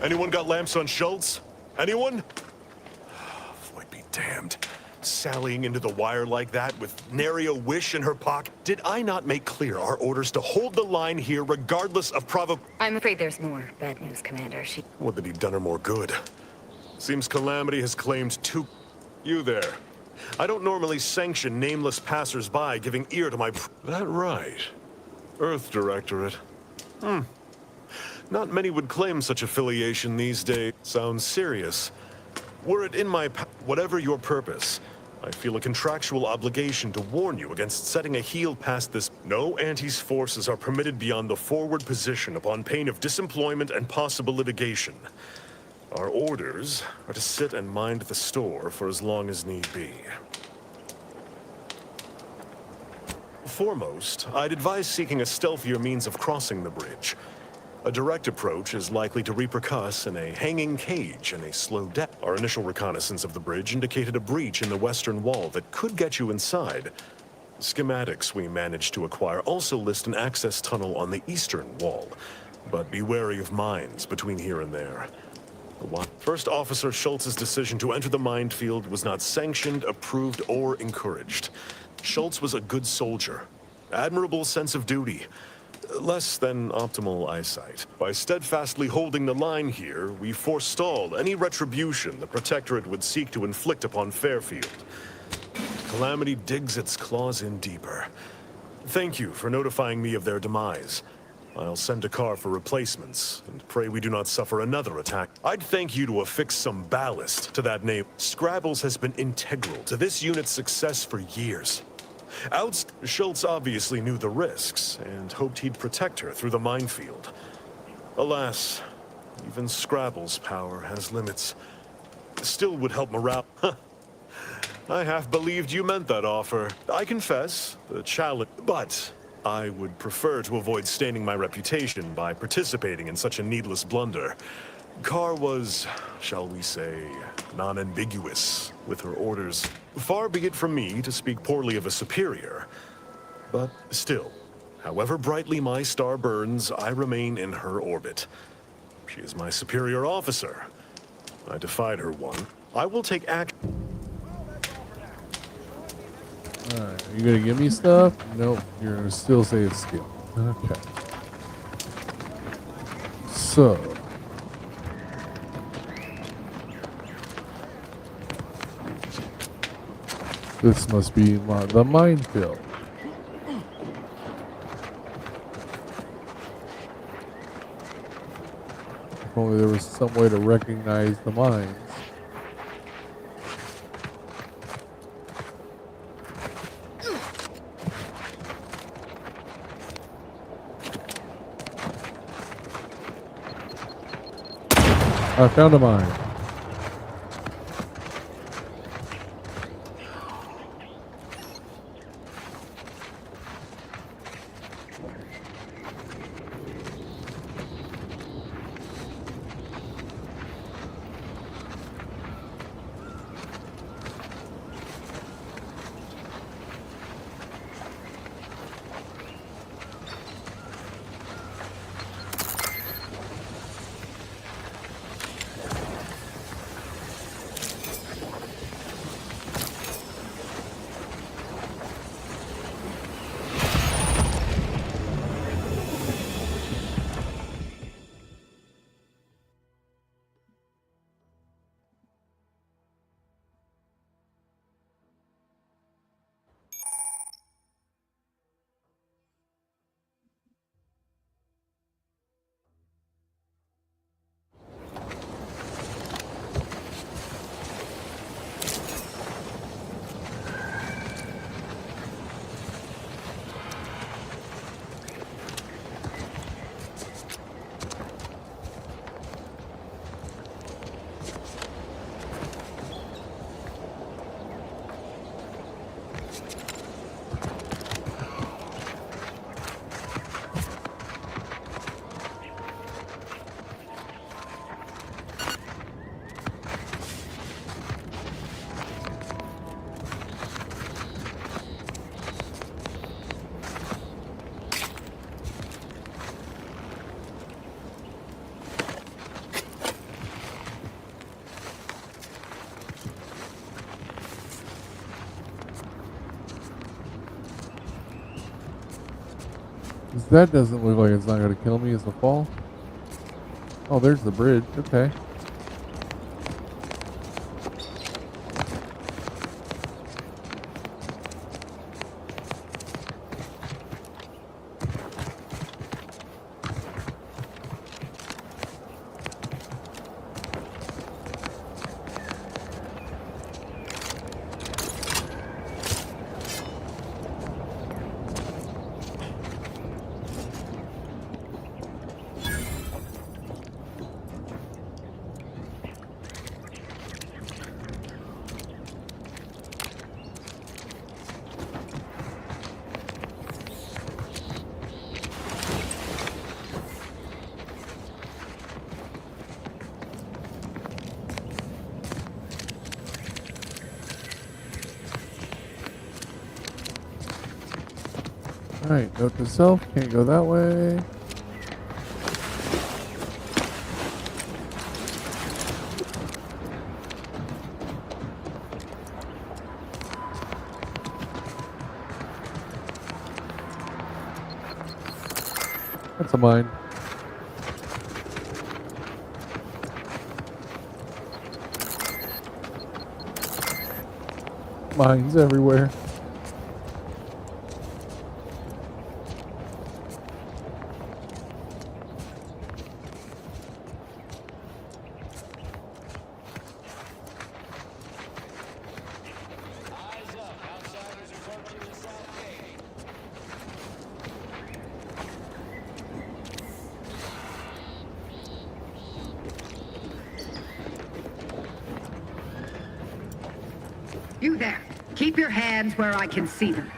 S19: Anyone got lamps on Schultz? Anyone? Void be damned. Sallying into the wire like that with nary a wish in her pocket. Did I not make clear our orders to hold the line here regardless of
S15: I'm afraid there's more bad news, Commander.
S19: Would that he'd done her more good. Seems Calamity has claimed You there. I don't normally sanction nameless passers-by giving ear to my... That right. Earth Directorate. Not many would claim such affiliation these days. Sounds serious. Were it in my... Whatever your purpose, I feel a contractual obligation to warn you against setting a heel past this. No Anti's forces are permitted beyond the forward position upon pain of disemployment and possible litigation. Our orders are to sit and mind the store for as long as need be. Foremost, I'd advise seeking a stealthier means of crossing the bridge. A direct approach is likely to repercuss in a hanging cage and a slow death. Our initial reconnaissance of the bridge indicated a breach in the western wall that could get you inside. Schematics we managed to acquire also list an access tunnel on the eastern wall, but be wary of mines between here and there. First Officer Schultz's decision to enter the minefield was not sanctioned, approved, or encouraged. Schultz was a good soldier, admirable sense of duty, less than optimal eyesight. By steadfastly holding the line here, we forestalled any retribution the Protectorate would seek to inflict upon Fairfield. Calamity digs its claws in deeper. Thank you for notifying me of their demise. I'll send a car for replacements, and pray we do not suffer another attack. I'd thank you to affix some ballast to that name. Scrabbles has been integral to this unit's success for years. Schultz obviously knew the risks, and hoped he'd protect her through the minefield. Alas, even Scrabble's power has limits. Still would help morale. I half believed you meant that offer. I confess, the challenge, but I would prefer to avoid staining my reputation by participating in such a needless blunder. Carr was, shall we say, non-ambiguous with her orders. Far be it from me to speak poorly of a superior, but still, however brightly my star burns, I remain in her orbit. She is my superior officer. I defied her one. I will take act.
S1: Alright, you gonna give me stuff? Nope, you're gonna still say it's skill. Okay. So. This must be the minefield. If only there was some way to recognize the mines. I found a mine. That doesn't look like it's not going to kill me as a fall. Oh, there's the bridge. Okay. Alright, note to self, can't go that way. That's a mine. Mines everywhere.
S20: You there. Keep your hands where I can see them.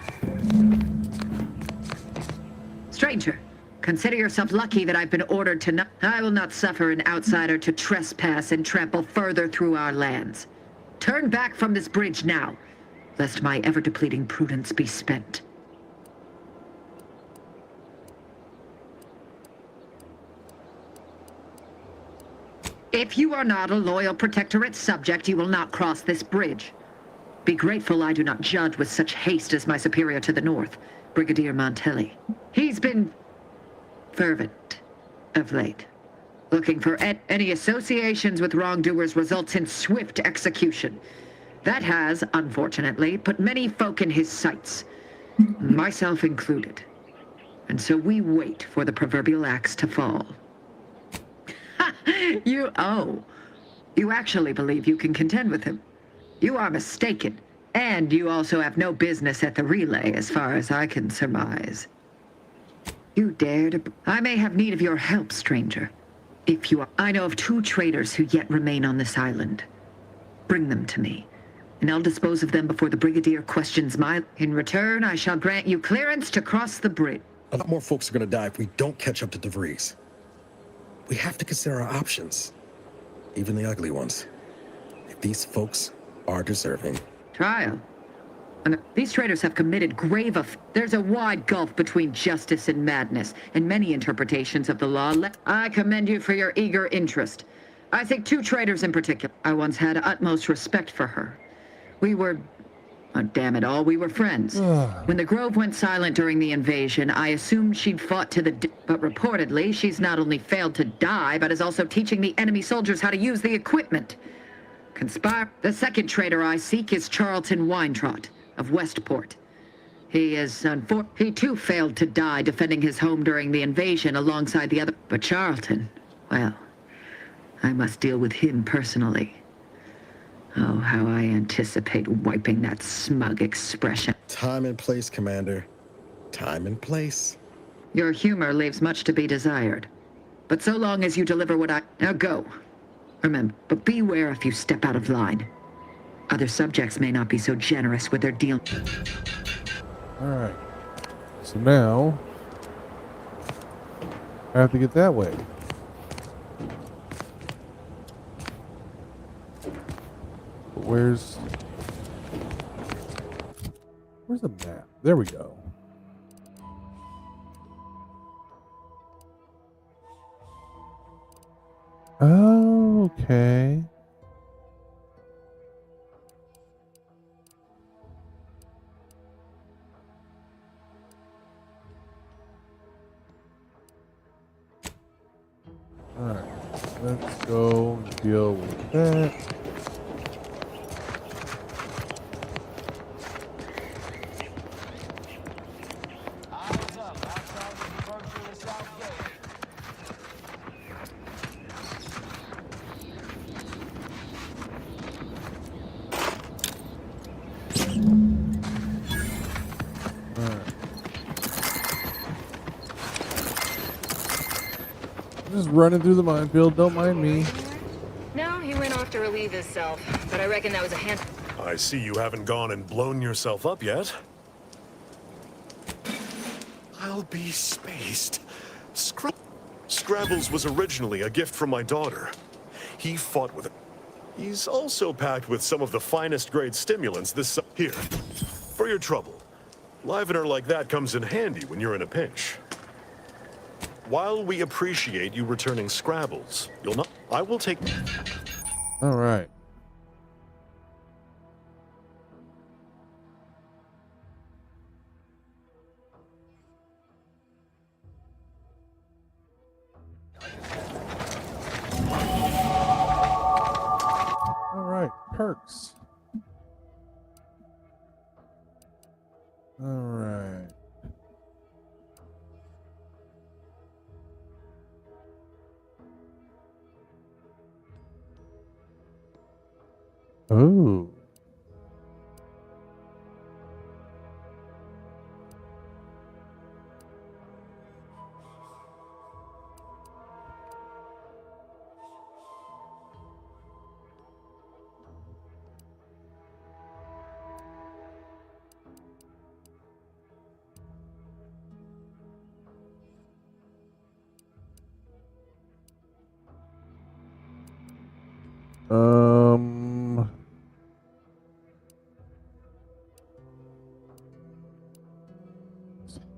S20: Stranger, consider yourself lucky that I've been ordered to not... I will not suffer an outsider to trespass and trample further through our lands. Turn back from this bridge now, lest my ever-depleting prudence be spent. If you are not a loyal Protectorate subject, you will not cross this bridge. Be grateful I do not judge with such haste as my superior to the north, Brigadier Montelli. He's been fervent of late. Looking for any associations with wrongdoers results in swift execution. That has, unfortunately, put many folk in his sights, myself included. And so we wait for the proverbial axe to fall. You actually believe you can contend with him. You are mistaken, and you also have no business at the relay, as far as I can surmise. You dare to... I may have need of your help, stranger. If you are... I know of 2 traitors who yet remain on this island. Bring them to me, and I'll dispose of them before the Brigadier questions my... In return, I shall grant you clearance to cross the bridge.
S3: A lot more folks are gonna die if we don't catch up to DeVries. We have to consider our options, even the ugly ones. If these folks are deserving.
S20: Trial. And these traitors have committed grave There's a wide gulf between justice and madness, and many interpretations of the law. I commend you for your eager interest. I think 2 traitors in particular. I once had utmost respect for her. We were... Oh, damn it all, we were friends. When the Grove went silent during the invasion, I assumed she'd fought to the... But reportedly, she's not only failed to die, but is also teaching the enemy soldiers how to use the equipment. Conspire. The second traitor I seek is Charlton Weintrot of Westport. He too failed to die defending his home during the invasion alongside the other. But Charlton, well, I must deal with him personally. Oh, how I anticipate wiping that smug expression.
S3: Time and place, Commander. Time and place.
S20: Your humor leaves much to be desired. But so long as you deliver what I... Now go. Remember, but beware if you step out of line. Other subjects may not be so generous with their deal.
S1: Alright. So now... I have to get that way. But where's the map? There we go. Oh, okay. Let's go deal with that. Just running through the minefield, don't mind me.
S5: No, he went off to relieve himself, but I reckon that was a hand.
S19: I see you haven't gone and blown yourself up yet. I'll be spaced. Scrabbles was originally a gift from my daughter. He fought with it. He's also packed with some of the finest grade stimulants this here. For your trouble. Livener like that comes in handy when you're in a pinch. While we appreciate you returning Scrabbles, you'll not. I will take.
S1: All right. All right, perks. All right. Oh.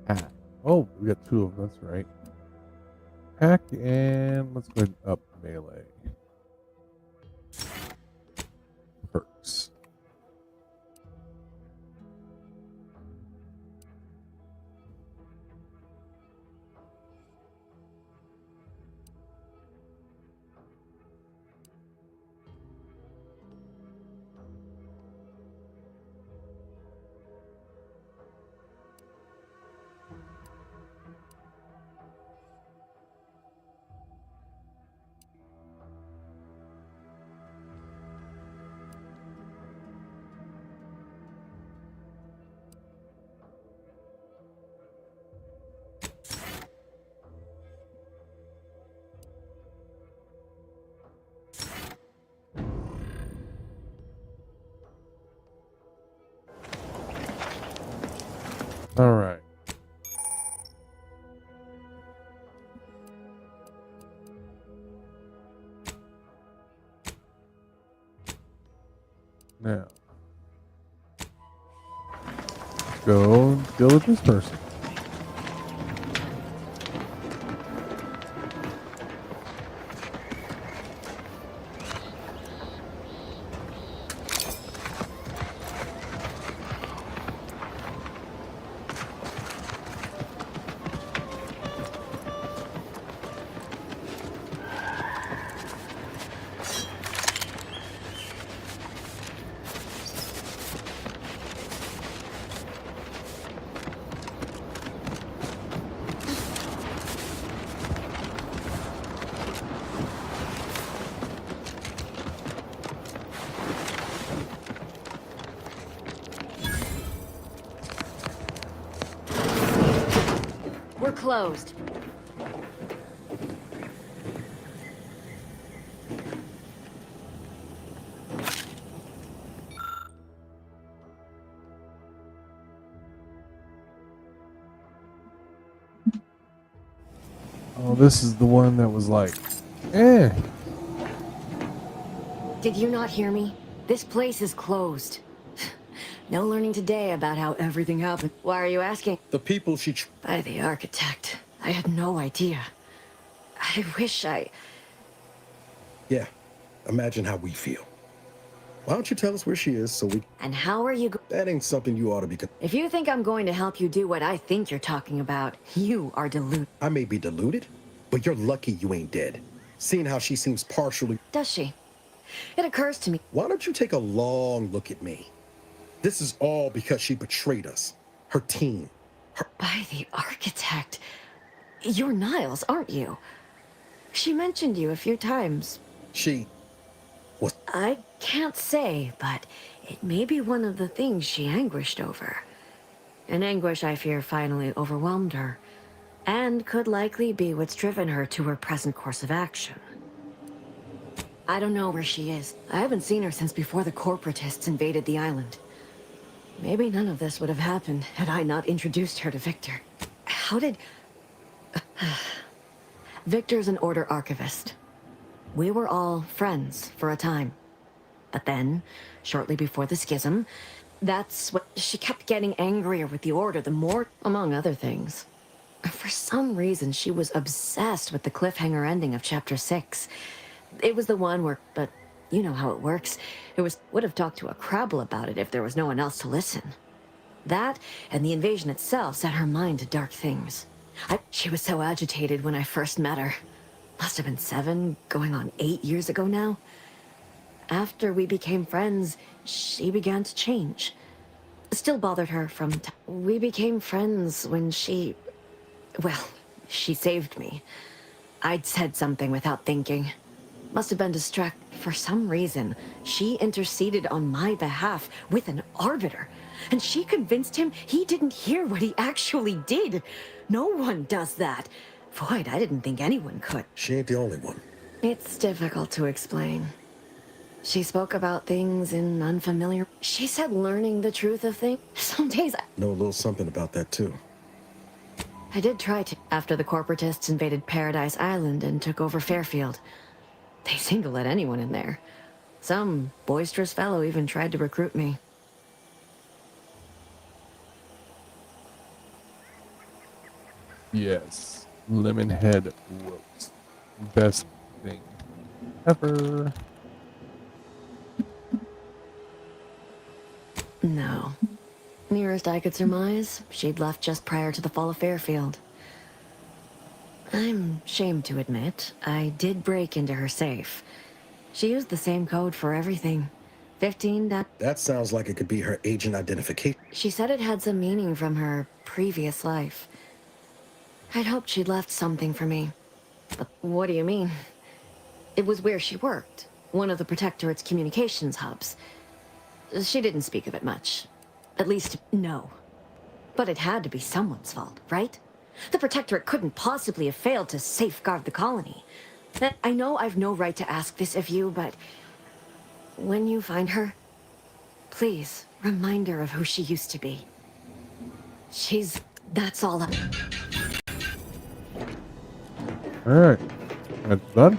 S1: Hack. Oh, we got two of them. That's right. Hack and let's go ahead and up melee. Perks. All right. Now, go deal with this person.
S15: We're closed.
S1: Oh, this is the one that was like, eh.
S15: Did you not hear me? This place is closed. No learning today about how everything happened. Why are you asking?
S3: The people
S15: By the architect. I had no idea. I wish I...
S3: Yeah, imagine how we feel. Why don't you tell us where she is so we...
S15: And how are you...
S3: That ain't something you ought to be...
S15: If you think I'm going to help you do what I think you're talking about, you are deluded.
S3: I may be deluded, but you're lucky you ain't dead. seeing how she seems partially...
S15: Does she? It occurs to me.
S3: Why don't you take a long look at me? This is all because she betrayed us. Her team.
S15: By the architect. You're Niles, aren't you? She mentioned you a few times.
S3: She... was...
S15: I can't say, but it may be one of the things she anguished over. An anguish I fear finally overwhelmed her, and could likely be what's driven her to her present course of action. I don't know where she is. I haven't seen her since before the corporatists invaded the island. Maybe none of this would have happened had I not introduced her to Victor. How did... Victor's an Order archivist. We were all friends for a time. But then, shortly before the schism, that's what... She kept getting angrier with the Order, the more... among other things. For some reason, she was obsessed with the cliffhanger ending of Chapter 6. It was the one where... But you know how it works. Would have talked to a Crabble about it if there was no one else to listen. That, and the invasion itself, set her mind to dark things. She was so agitated when I first met her. Must have been 7, going on 8 years ago now. After we became friends, she began to change. Still bothered her from... We became friends when she... Well, she saved me. I'd said something without thinking. Must have been distracted. For some reason, she interceded on my behalf with an arbiter. And she convinced him he didn't hear what he actually did. No one does that. Void, I didn't think anyone could.
S3: She ain't the only one.
S15: It's difficult to explain. She spoke about things in unfamiliar... She said learning the truth of things. Some days
S3: Know a little something about that, too.
S15: I did try to, after the corporatists invaded Paradise Island and took over Fairfield. They seemed to let anyone in there. Some boisterous fellow even tried to recruit me.
S1: Yes. Lemon head roast. Best thing ever.
S15: No. Nearest I could surmise, she'd left just prior to the fall of Fairfield. I'm ashamed to admit, I did break into her safe. She used the same code for everything. 15.
S3: That sounds like it could be her agent identification.
S15: She said it had some meaning from her previous life. I'd hoped she'd left something for me. But what do you mean? It was where she worked, one of the Protectorate's communications hubs. She didn't speak of it much. At least, no. But it had to be someone's fault, right? The Protectorate couldn't possibly have failed to safeguard the colony. I know I've no right to ask this of you, but... when you find her, please remind her of who she used to be. That's all up.
S1: Alright. That's done.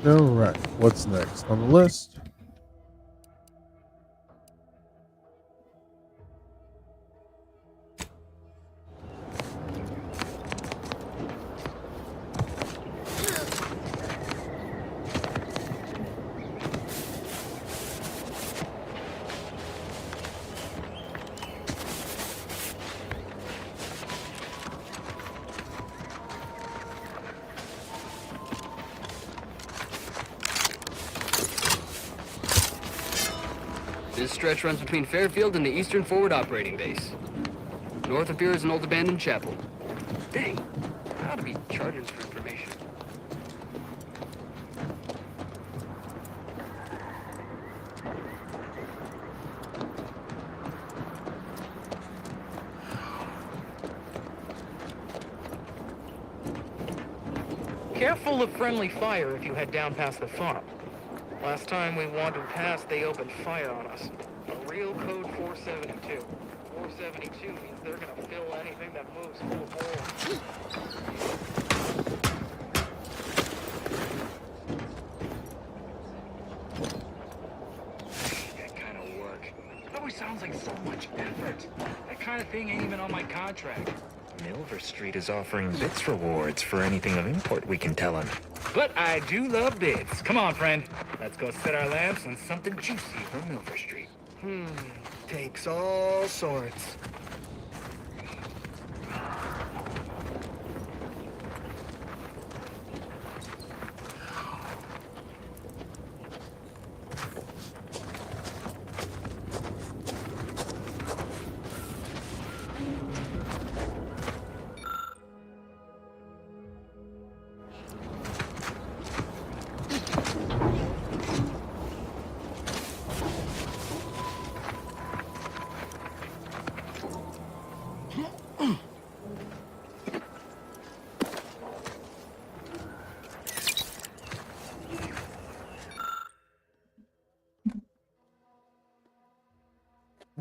S1: Alright, what's next on the list?
S21: This stretch runs between Fairfield and the Eastern Forward Operating Base. North of here is an old abandoned chapel. Dang, there ought to be charters for information. Careful of friendly fire if you head down past the farm. Last time we wandered past, they opened fire on us. A real code 472. 472 means they're gonna fill anything that moves full of holes. That kind of work. It always sounds like so much effort. That kind of thing ain't even on my contract.
S2: Milver Street is offering bits rewards for anything of import we can tell him.
S21: But I do love bits. Come on, friend. Let's go set our lamps on something juicy from Milver Street.
S22: Takes all sorts.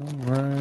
S1: Alright.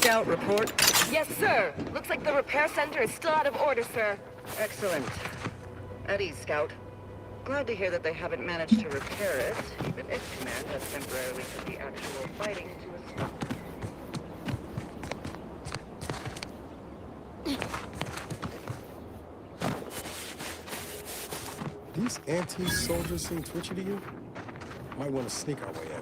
S23: Scout report.
S24: Yes, sir. Looks like the repair center is still out of order, sir.
S23: Excellent. At ease, Scout. Glad to hear that they haven't managed to repair it, even if Command has temporarily put the actual fighting to a stop.
S3: These anti-soldiers seem twitchy to you? Might want to sneak our way in.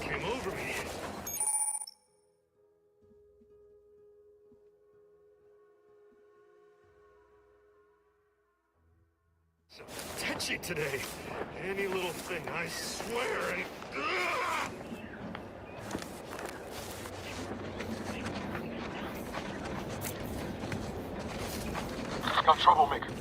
S21: Came over me. So touchy today. Any little thing, I swear, and...
S18: Got troublemaker.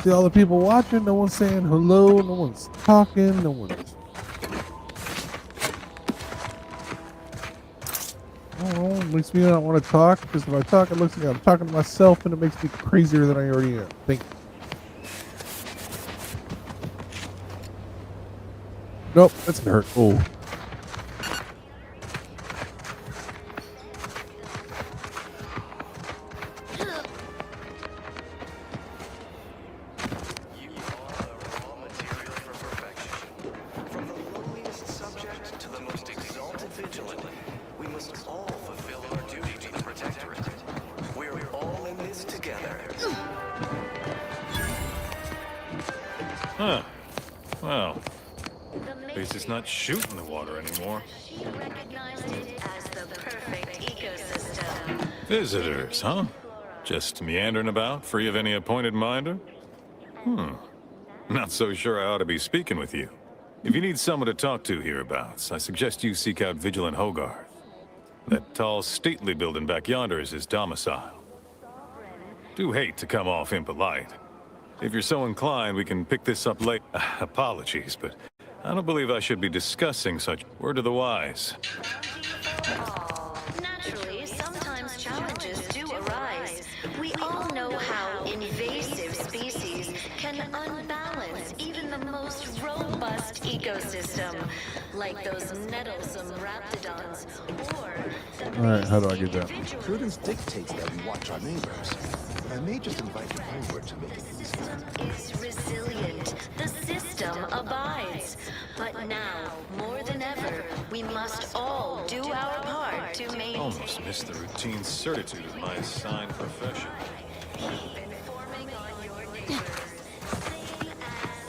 S1: See all the people watching, no one's saying hello, no one's talking, no one's... Oh, it makes me not want to talk, because if I talk, it looks like I'm talking to myself, and it makes me crazier than I already am. Thank you. Nope, that's gonna hurt. Oh.
S7: Huh. Well, at least it's not shooting the water anymore. Visitors, huh? Just meandering about, free of any appointed minder? Not so sure I ought to be speaking with you. If you need someone to talk to hereabouts, I suggest you seek out Vigilant Hogarth. That tall, stately building back yonder is his domicile. Do hate to come off impolite. If you're so inclined, we can pick this up late. Apologies, but I don't believe I should be discussing such. Word to the wise.
S8: Naturally, sometimes challenges do arise. We all know how invasive species can unbalance even the most robust ecosystem, like those nettlesome raptidons or the
S1: All right, how do I get that?
S10: Prudence dictates that we watch our neighbors. I may just invite you over to make it easier.
S8: is resilient. The system abides. But now, more than ever, we must all do our part to maintain.
S7: Almost missed the routine certitude of my assigned profession.
S8: Informing on your neighbors. Same as ever.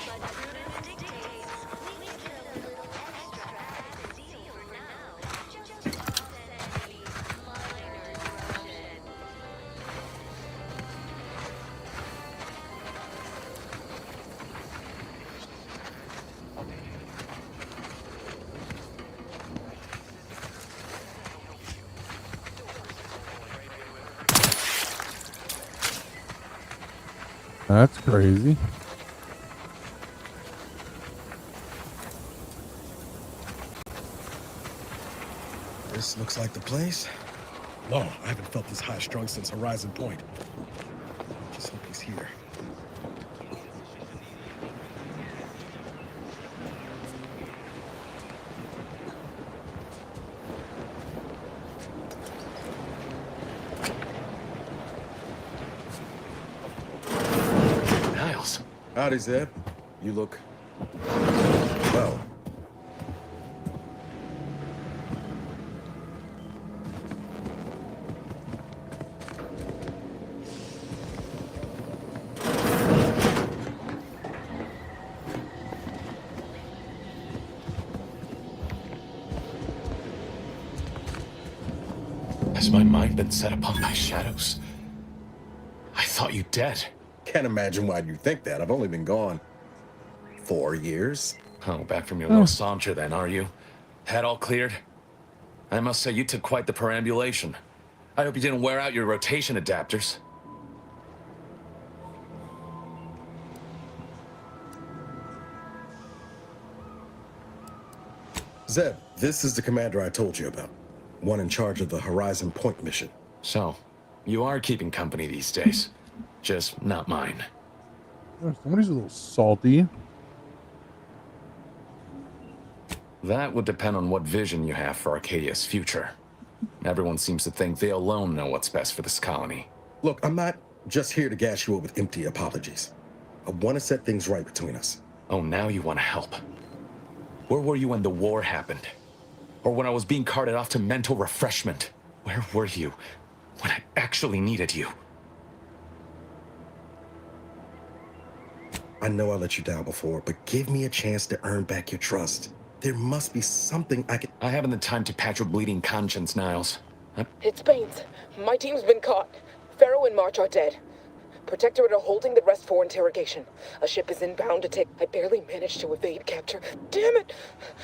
S8: But prudence dictates we make it a little extra easy for now. Just offset any minor disruption.
S1: That's crazy.
S3: This looks like the place. No, I haven't felt this high strung since Horizon Point. Just hope he's here.
S10: Niles.
S3: Howdy, Zeb. You look... well.
S10: Has my mind been set upon by shadows? I thought you dead.
S3: Can't imagine why you think that. I've only been gone 4 years.
S10: Oh, back from your little saunter then, are you? Head all cleared? I must say, you took quite the perambulation. I hope you didn't wear out your rotation adapters.
S3: Zeb, this is the commander I told you about. One in charge of the Horizon Point mission.
S10: So, you are keeping company these days. Just not mine.
S1: Somebody's a little salty.
S10: That would depend on what vision you have for Arcadia's future. Everyone seems to think they alone know what's best for this colony.
S3: Look, I'm not just here to gas you up with empty apologies. I want to set things right between us.
S10: Oh, now you want to help. Where were you when the war happened? Or when I was being carted off to mental refreshment? Where were you when I actually needed you?
S3: I know I let you down before, but give me a chance to earn back your trust. There must be something I can...
S10: I haven't the time to patch your bleeding conscience, Niles.
S12: It's Baines. My team's been caught. Pharaoh and March are dead. Protectorate are holding the rest for interrogation. A ship is inbound to take... I barely managed to evade capture. Damn it!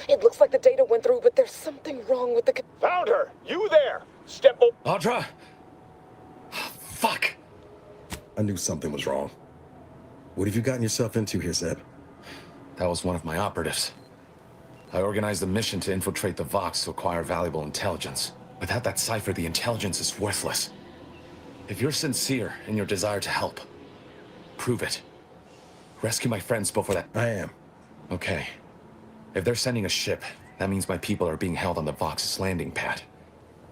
S12: It looks like the data went through, but there's something wrong with the...
S6: Found her! You there! Step up!
S10: Audra! Fuck!
S3: I knew something was wrong. What have you gotten yourself into here, Zeb?
S10: That was one of my operatives. I organized a mission to infiltrate the Vox to acquire valuable intelligence. Without that cipher, the intelligence is worthless. If you're sincere in your desire to help, prove it. Rescue my friends before that...
S3: I am.
S10: Okay. If they're sending a ship, that means my people are being held on the Vox's landing pad.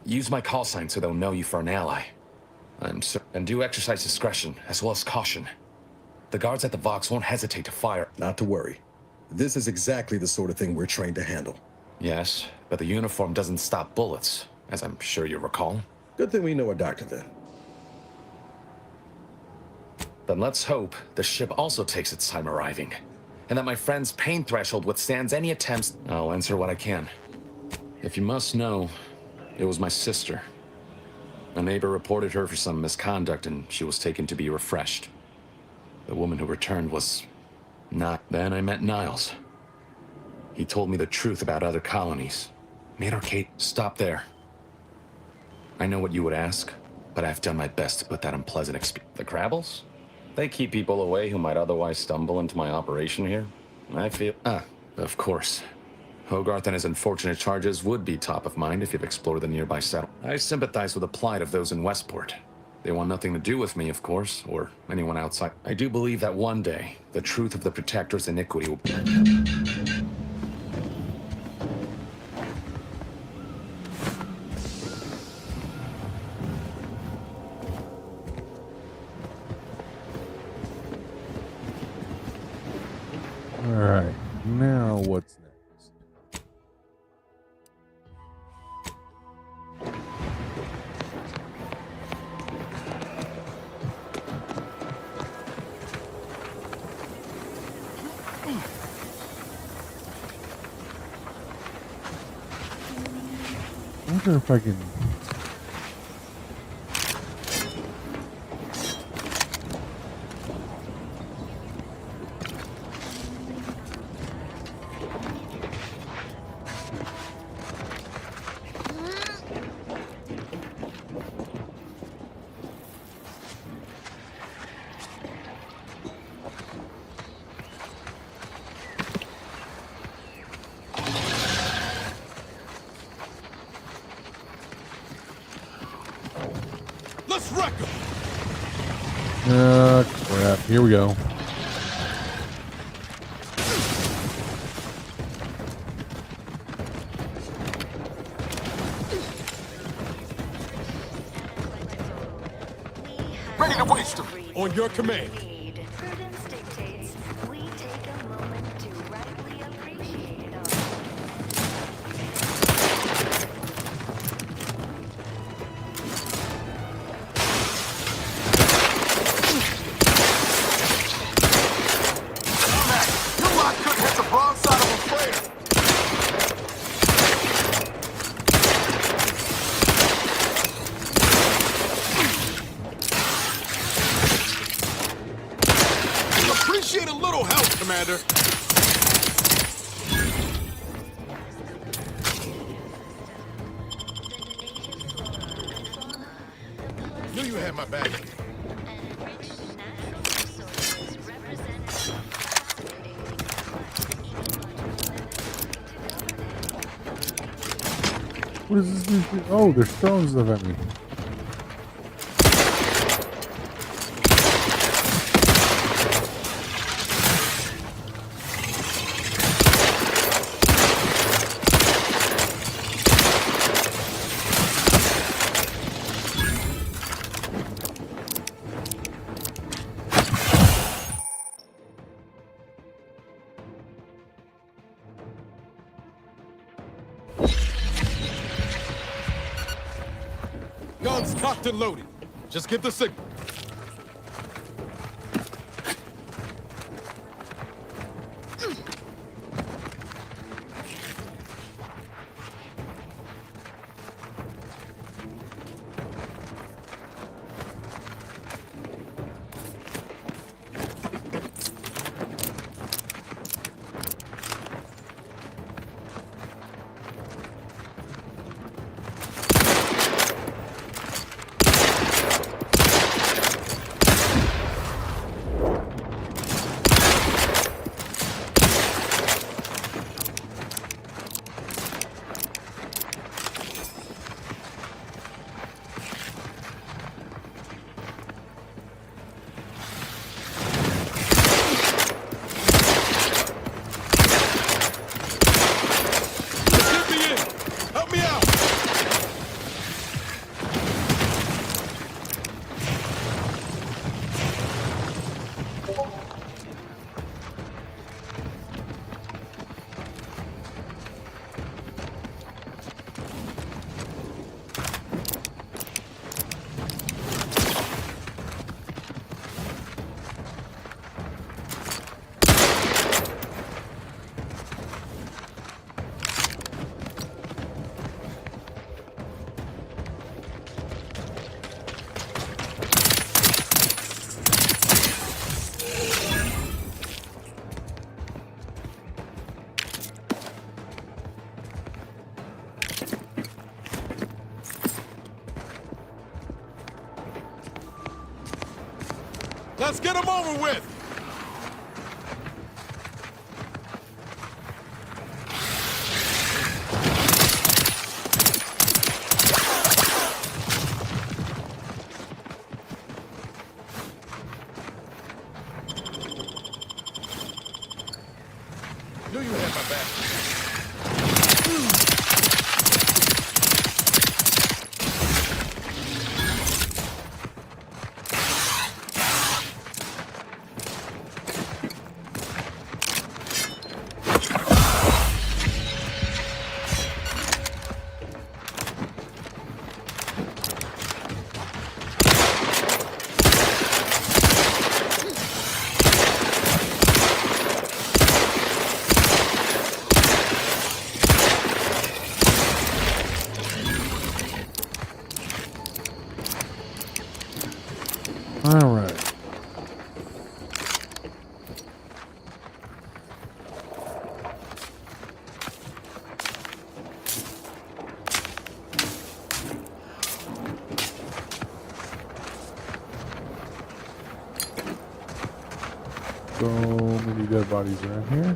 S10: Use my call sign so they'll know you for an ally. And do exercise discretion, as well as caution. The guards at the Vox won't hesitate to fire.
S3: Not to worry. This is exactly the sort of thing we're trained to handle.
S10: Yes, but the uniform doesn't stop bullets, as I'm sure you recall.
S3: Good thing we know a doctor then.
S10: Then let's hope the ship also takes its time arriving, and that my friend's pain threshold withstands any attempts. I'll answer what I can. If you must know, it was my sister. A neighbor reported her for some misconduct, and she was taken to be refreshed. The woman who returned was not. Then I met Niles. He told me the truth about other colonies. Made our Kate stop there. I know what you would ask, but I've done my best to put that unpleasant experience. The Crabbles? They keep people away who might otherwise stumble into my operation here. I feel... of course. Hogarth and his unfortunate charges would be top of mind if you've explored the nearby settlement. I sympathize with the plight of those in Westport. They want nothing to do with me, of course, or anyone outside. I do believe that one day, the truth of the Protector's iniquity will...
S1: Alright, now what's next? I wonder if I can...
S18: Let's wreck him!
S1: Crap. Here we go.
S18: Ready to waste him! On your command.
S8: Prudence dictates we take a moment to rightly appreciate it all.
S18: Your lot couldn't hit the broadside of a freighter! Appreciate a little help, Commander. Knew you had my back.
S1: What is this? Oh, they're throwing stuff at me.
S18: Guns cocked and loaded. Just get the signal. Let's get them over with!
S14: Knew you had my back.
S1: All right. So many dead bodies around here.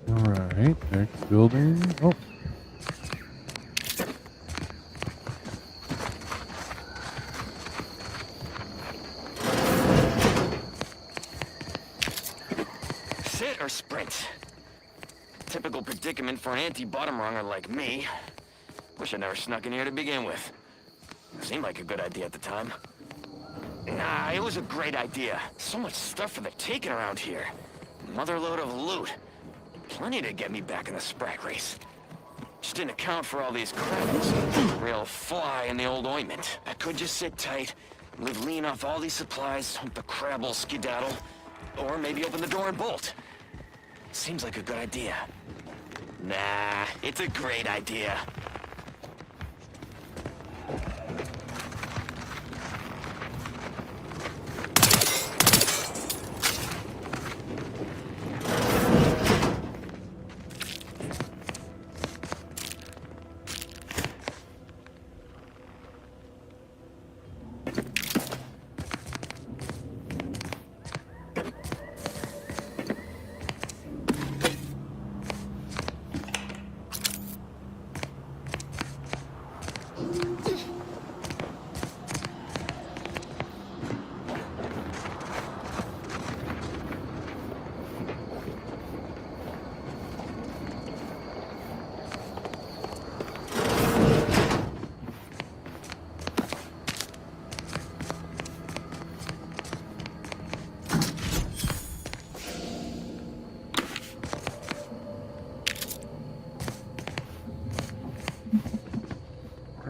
S1: Alright, next building. Oh.
S4: Sit or sprint? Typical predicament for an anti-bottom runger like me. Wish I never snuck in here to begin with. Seemed like a good idea at the time. Nah, it was a great idea. So much stuff for the taking around here. Motherload of loot. Plenty to get me back in the sprag race. Just didn't account for all these credits. Real fly in the old ointment. I could just sit tight, live lean off all these supplies, hope the crab will skedaddle, or maybe open the door and bolt. Seems like a good idea. Nah, it's a great idea.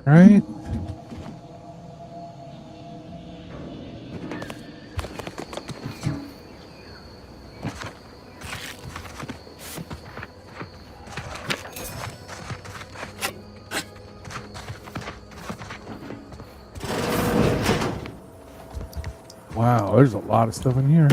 S1: Right? Wow, there's a lot of stuff in here.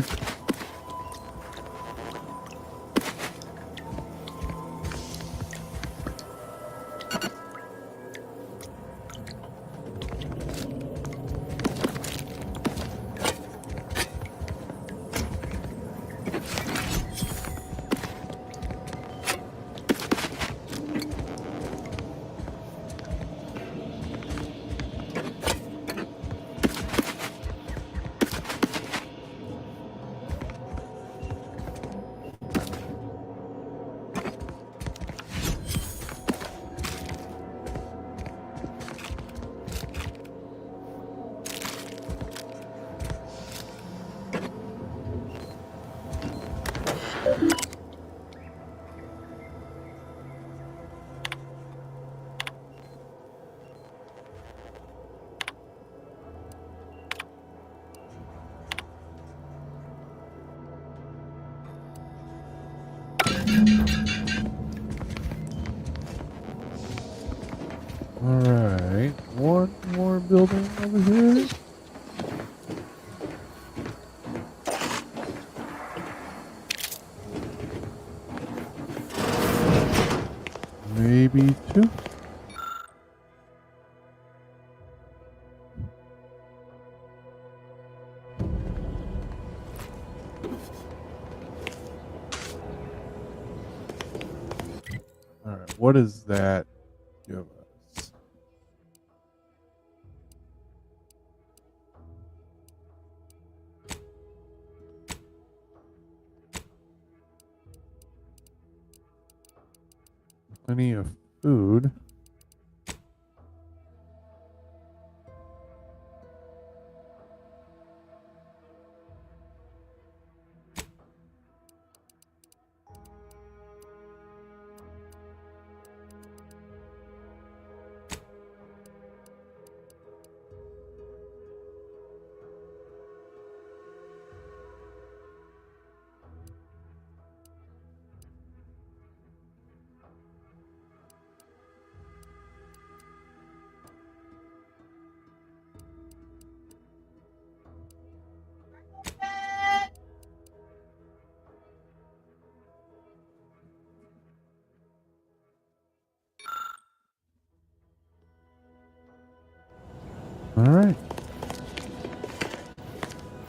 S1: Alright, one more building over here. Maybe two. Alright, what does that give us? Plenty of food. All right.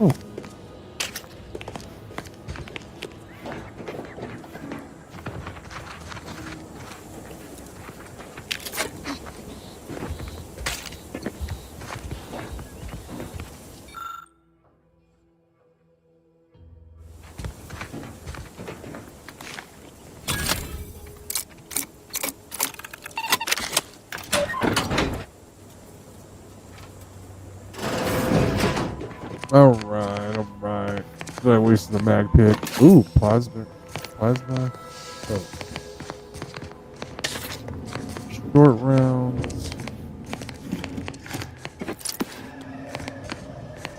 S1: Oh. Alright. Did I waste the mag pick? Ooh, plasma. Oh. Short rounds.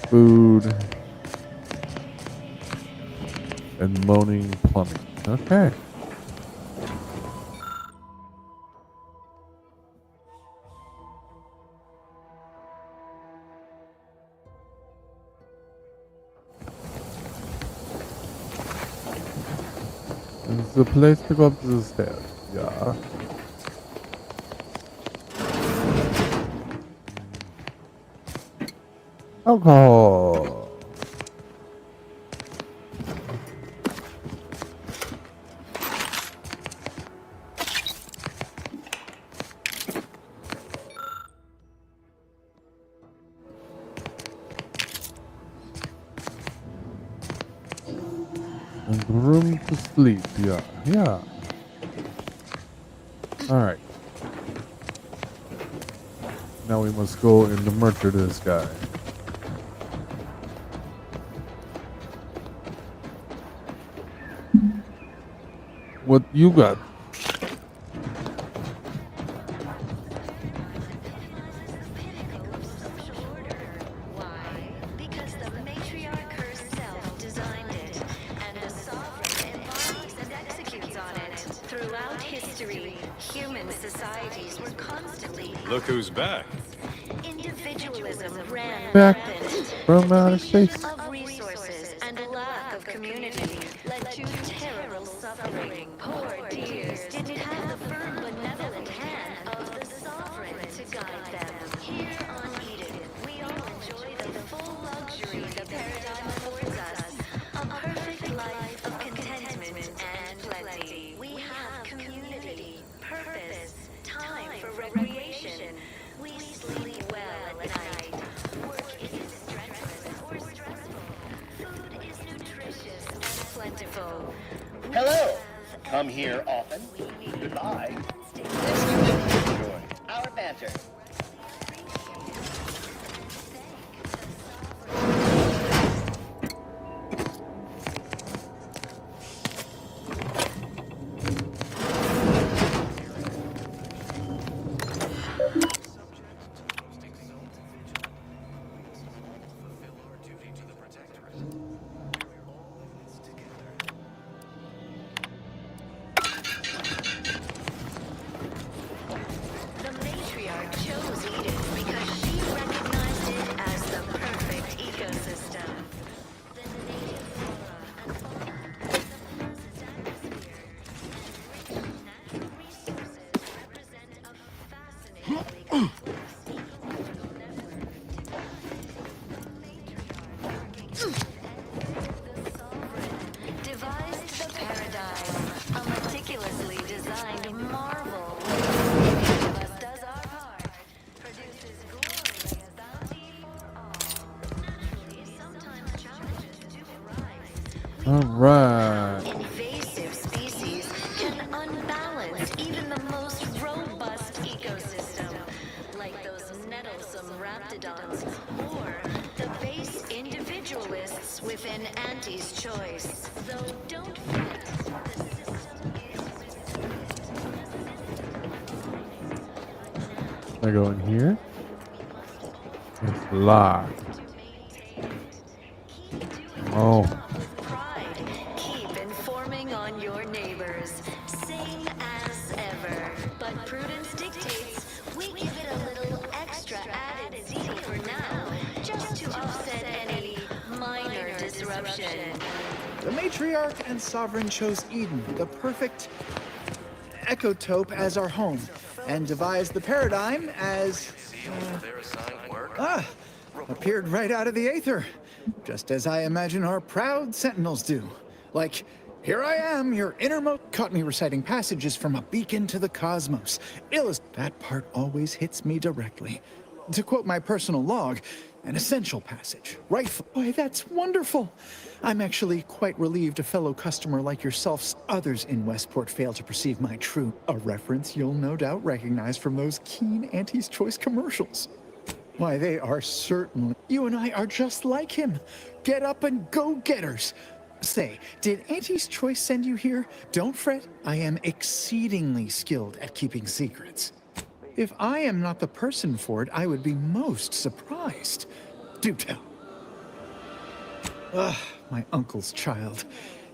S1: Food. And moaning plumbing. Okay. It's the place to go up to the stairs. Yeah. Alcohol. And room to sleep. Yeah. Alright. Now we must go and murder this guy. What you got?
S7: Look who's back.
S8: Individualism ran
S1: Back
S8: rampant.
S1: from outer space.
S8: Of resources and a lack of community led to terrible suffering. Poor dears didn't have the firm benevolent hand of the sovereign to guide them. Here on Eden, we all enjoy the full luxury the paradigm affords us. A perfect life of contentment and plenty. We have community, purpose, time for recreation. We sleep well at night. Work isn't strenuous or stressful. Food is nutritious and plentiful.
S6: Hello. Come here often. Goodbye. This you will enjoy. Our banter.
S8: raptidons, or the base individualists within Auntie's choice. Though don't fret, the system
S1: I go in here. It's locked. Oh.
S8: keep informing on your neighbors. Same as ever. But prudence dictates we give it a little extra added zeal for now, just to offset any minor disruption.
S9: The matriarch and sovereign chose Eden, the perfect ecotope, as our home, and devised the paradigm as appeared right out of the aether, just as I imagine our proud sentinels do. Like, here I am, your innermost. Caught me reciting passages from a beacon to the cosmos. That part always hits me directly. To quote my personal log, an essential passage. Rightful. Boy, that's wonderful. I'm actually quite relieved a fellow customer like yourself. Others in Westport fail to perceive my true. A reference you'll no doubt recognize from those keen Auntie's Choice commercials. Why, they are certainly. You and I are just like him. Get up and go-getters. Say, did Auntie's Choice send you here? Don't fret. I am exceedingly skilled at keeping secrets. If I am not the person for it, I would be most surprised. Do tell. Ugh, my uncle's child.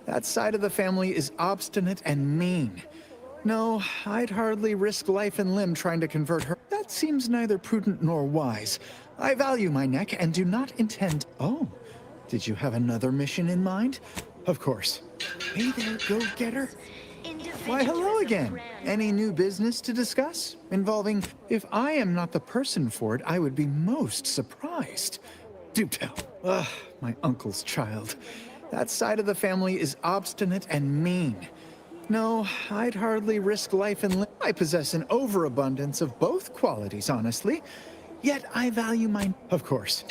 S9: That side of the family is obstinate and mean. No, I'd hardly risk life and limb trying to convert her. That seems neither prudent nor wise. I value my neck and do not intend. Oh, did you have another mission in mind? Of course. Hey there, go-getter. Why, hello again. Any new business to discuss? Involving, if I am not the person for it, I would be most surprised. Do tell. Ugh, my uncle's child. That side of the family is obstinate and mean. No, I'd hardly risk life and limb. I possess an overabundance of both qualities, honestly. Yet I value mine. Of course.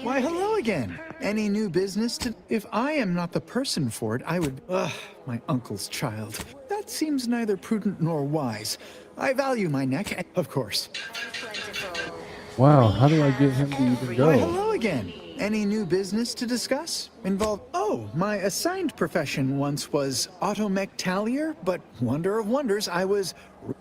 S9: Why, hello again. Any new business to... If I am not the person for it, I would... Ugh, my uncle's child. That seems neither prudent nor wise. I value my neck. Of course.
S1: Wow, how do I get him to even go?
S9: Why, hello again. Any new business to discuss? Oh, my assigned profession once was automectalier, but wonder of wonders, I was...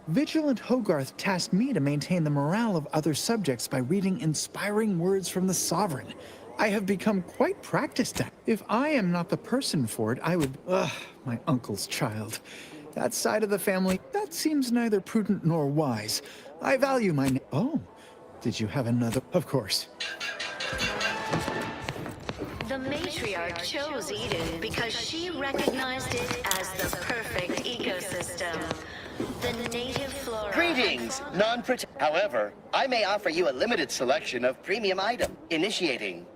S9: Vigilant Hogarth tasked me to maintain the morale of other subjects by reading inspiring words from the Sovereign. I have become quite practiced at. If I am not the person for it, I would... Ugh, my uncle's child. That side of the family, that seems neither prudent nor wise. I value my... Oh, did you have another... Of course.
S8: The matriarch chose Eden because she recognized it as the perfect ecosystem. The native flora...
S11: Greetings, non-protect. However, I may offer you a limited selection of premium item. Initiating.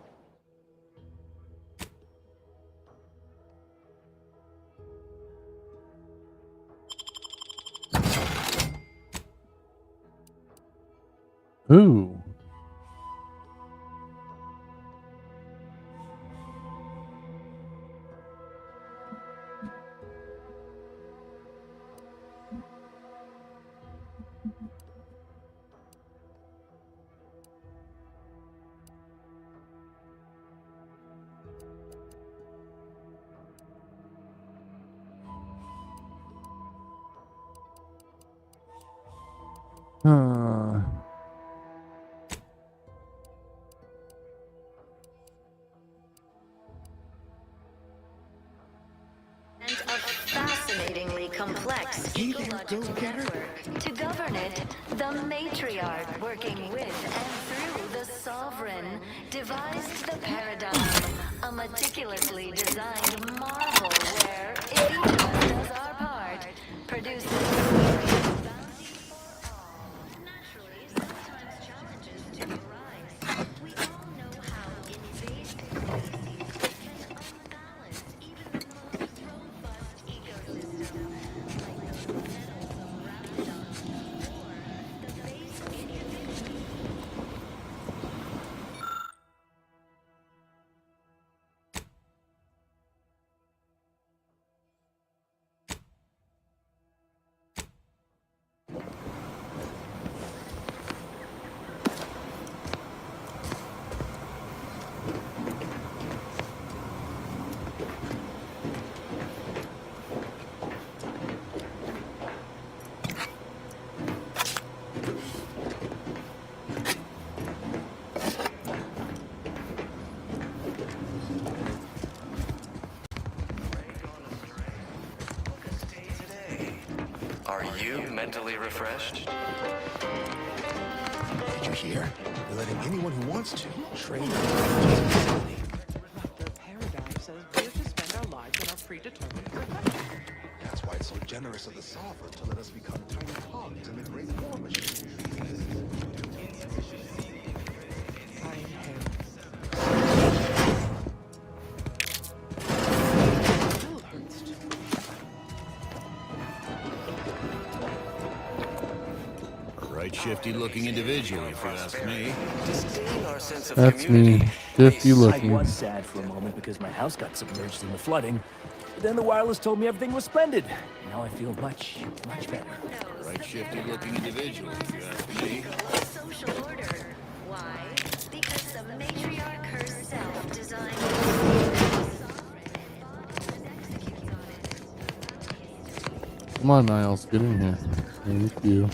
S1: Ooh.
S8: And a fascinatingly complex ecological network. To govern it, the matriarch, working with and through the sovereign, devised the paradigm, a meticulously designed marvel where, if each of us does our part, produces...
S2: Are you mentally refreshed?
S18: Did you hear? They're letting anyone who wants to trade.
S12: The paradigm says we're to spend our lives in our predetermined perfection.
S18: That's why it's so generous of the sovereign to let us become tiny cogs in the great war machine.
S13: Right shifty-looking individual, if you ask me.
S2: Disdain our sense of
S1: That's
S2: community.
S1: me. Shifty
S16: I
S1: looking.
S16: was sad for a moment because my house got submerged in the flooding. But then the wireless told me everything was splendid. Now I feel much, much better.
S13: Right shifty-looking individual, if you ask me.
S8: Social order. Why? Because the matriarch herself designed.
S1: Come on, Niles, get in here. Thank you.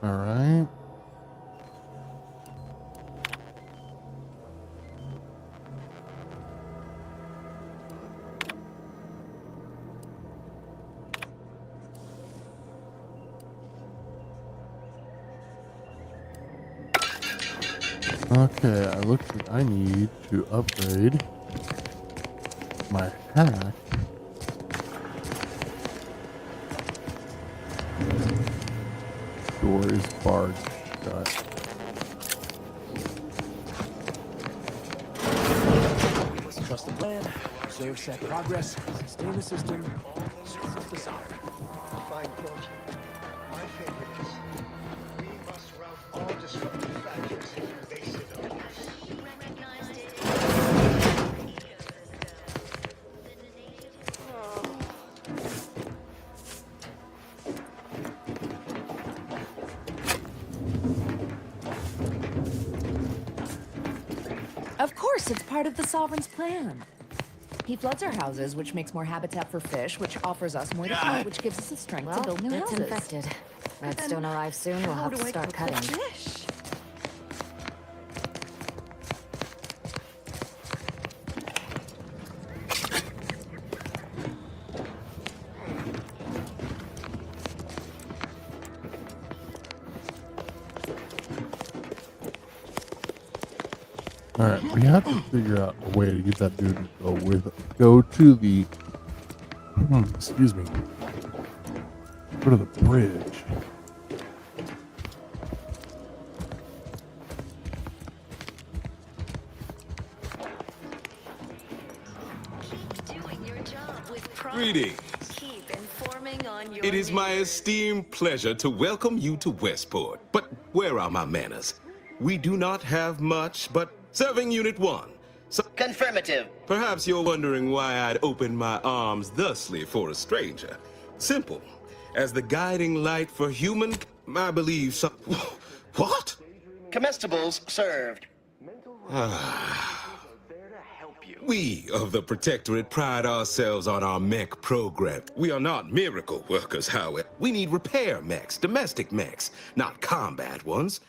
S1: All right. Okay, I look like I need to upgrade my hack. Door is barred shut.
S16: We must trust the plan, observe set progress, sustain the system, serve the sovereign.
S6: Fine, Coach. My favorite is we must rout all disruptive factors and invasive elements.
S17: Of course, it's part of the Sovereign's plan. He floods our houses, which makes more habitat for fish, which offers us more to eat, which gives us the strength to build new
S5: it's
S17: houses.
S5: infected. Redstone arrives soon. We'll have to start cutting.
S17: Fish?
S1: All right, we have to figure out a way to get that dude to go to the. Excuse me. Go to the bridge.
S8: Greetings. Keep informing on your
S14: It is my esteemed pleasure to welcome you to Westport. But where are my manners? We do not have much, but serving Unit 1. So
S11: Confirmative.
S14: perhaps you're wondering why I'd open my arms thusly for a stranger. Simple. As the guiding light for human, I believe some... What?
S11: Comestibles served.
S14: We of the Protectorate pride ourselves on our mech program. We are not miracle workers, however. We need repair mechs, domestic mechs, not combat ones.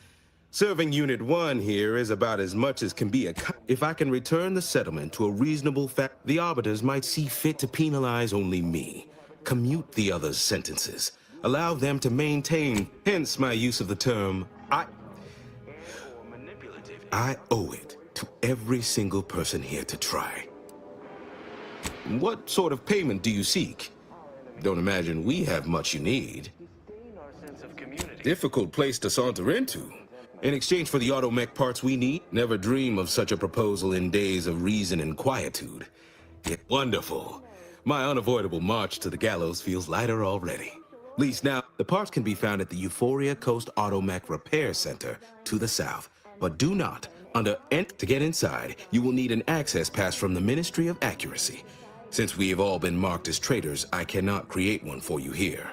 S14: Serving Unit 1 here is about as much as can be if I can return the settlement to a reasonable fact, the arbiters might see fit to penalize only me. Commute the others' sentences. Allow them to maintain, hence my use of the term, I owe it to every single person here to try. What sort of payment do you seek? Don't imagine we have much you need. Difficult place to saunter into. In exchange for the automech parts we need, never dream of such a proposal in days of reason and quietude. Yet wonderful. My unavoidable march to the gallows feels lighter already. Least now, the parts can be found at the Euphoria Coast Automech Repair Center to the south. But do not, to get inside, you will need an access pass from the Ministry of Accuracy. Since we have all been marked as traitors, I cannot create one for you here.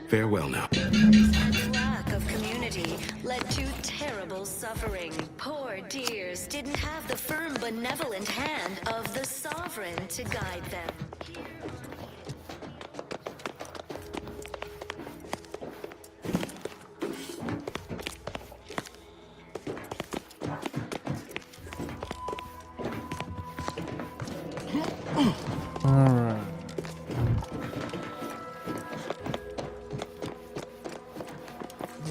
S14: Farewell now.
S8: lack of of community led to terrible suffering. Poor dears didn't have the firm, benevolent hand of the sovereign to guide them.
S1: Alright.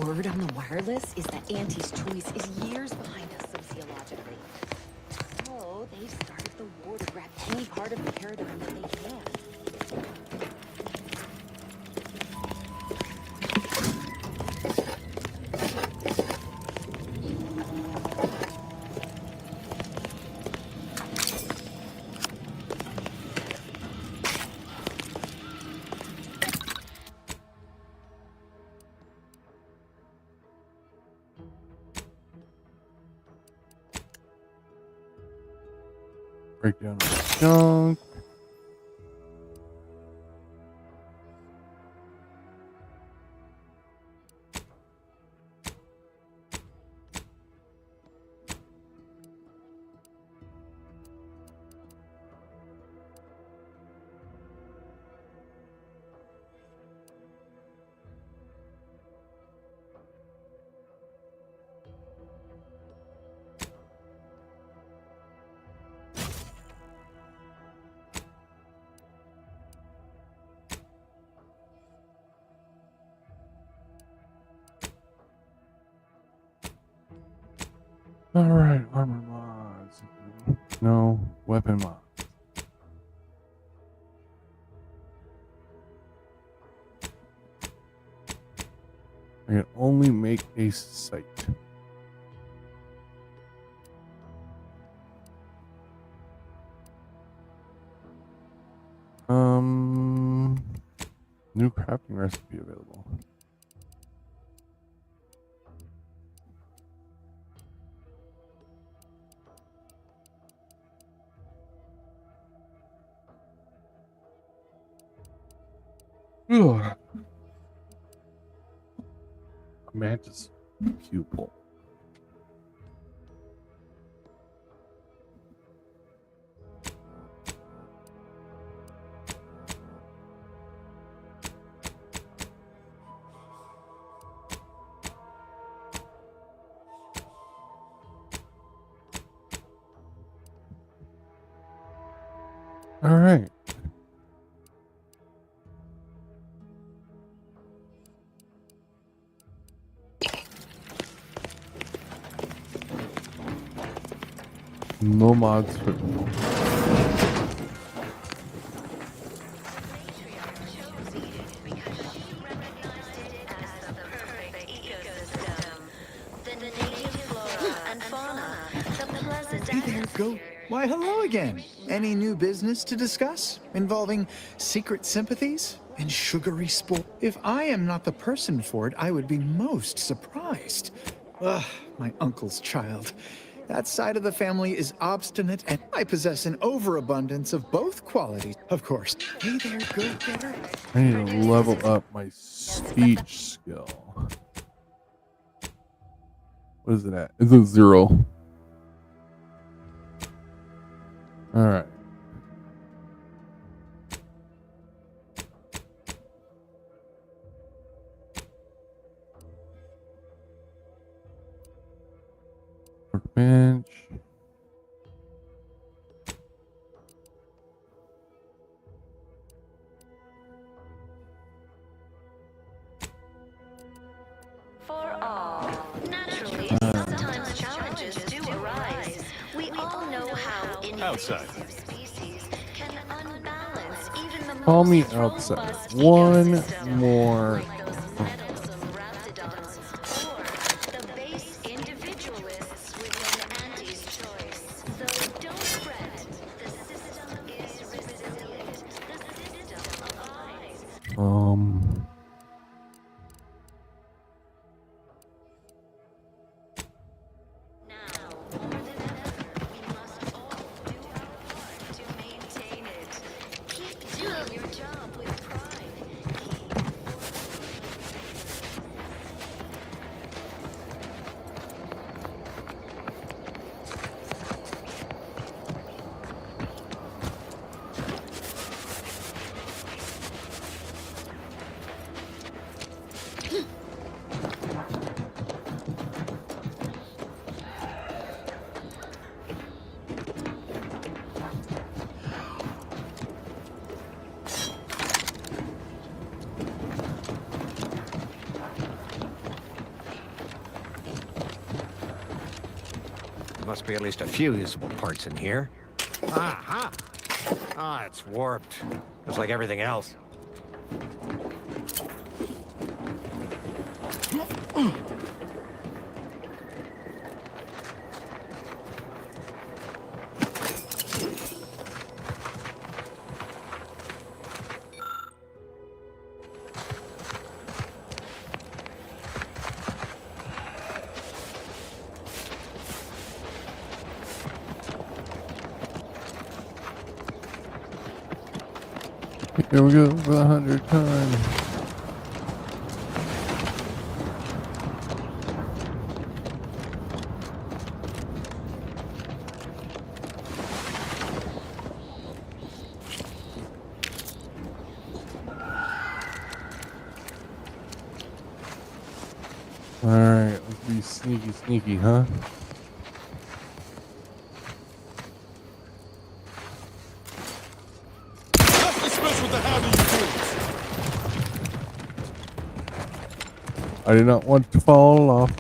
S17: Word on the wireless is that Auntie's choice is years behind us sociologically. So they've started the war to grab any part of the paradigm that they can.
S1: Break down the junk. Alright, armor mods. No, weapon mods. I can only make a sight. New crafting recipe available. Ugh. Mantis pupil. All right. No mods for
S9: Hey there, Goat. Why, hello again. Any new business to discuss involving secret sympathies and sugary sport? If I am not the person for it, I would be most surprised. Ugh, my uncle's child. That side of the family is obstinate, and I possess an overabundance of both qualities. Of course. Hey there, Goat Getter.
S1: I need to level up my speech skill. What is it at? It's a 0. All right. Workbench.
S8: For all. Naturally, sometimes challenges do arise. We all know how
S7: Outside.
S8: species can unbalance even the
S1: Call me
S8: most
S1: outside.
S8: robust
S1: One
S8: ecosystem,
S1: more.
S8: like those meddlesome raptidons, or the base individualists within Auntie's choice. So don't fret. The system is resilient. The system abides.
S15: must be at least a few usable parts in here. Aha! Ah, it's warped. Just like everything else.
S1: Here we go for the 100th time. Alright, let's be sneaky, huh?
S18: Let's dismiss with the howdy you do.
S1: I do not want to fall off.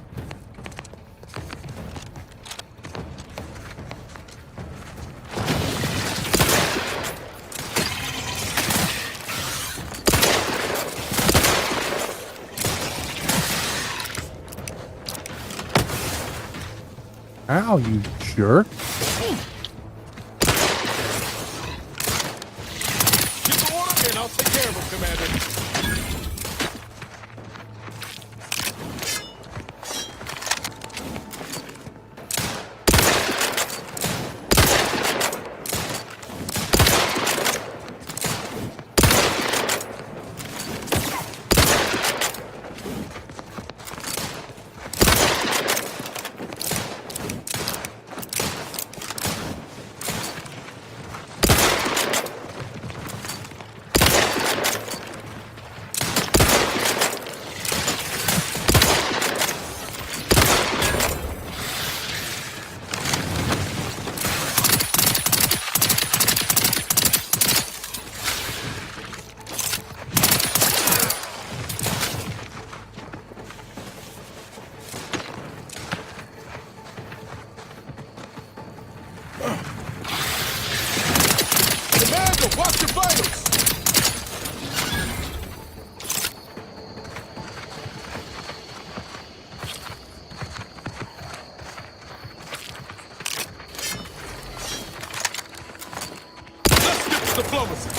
S1: Ow, you jerk.
S18: Get the order and I'll take care of him, Commander. Watch your vitals! Let's get to diplomacy!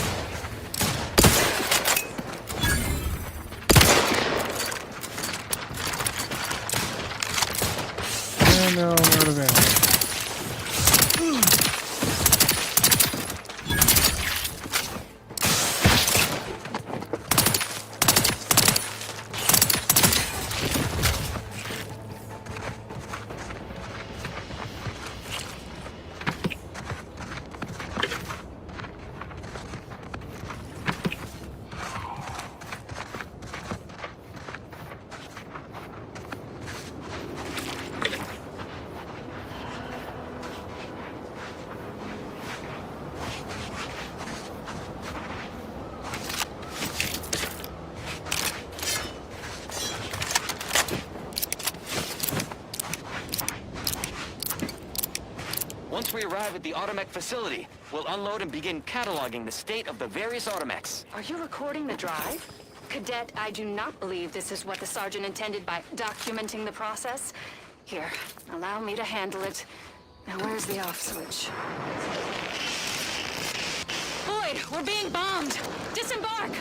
S1: And now we're out of ammo.
S4: Once we arrive at the Automech facility, we'll unload and begin cataloging the state of the various Automechs.
S17: Are you recording the drive? Cadet, I do not believe this is what the Sergeant intended by documenting the process. Here, allow me to handle it. Now where's the off switch?
S19: Boyd, we're being bombed! Disembark!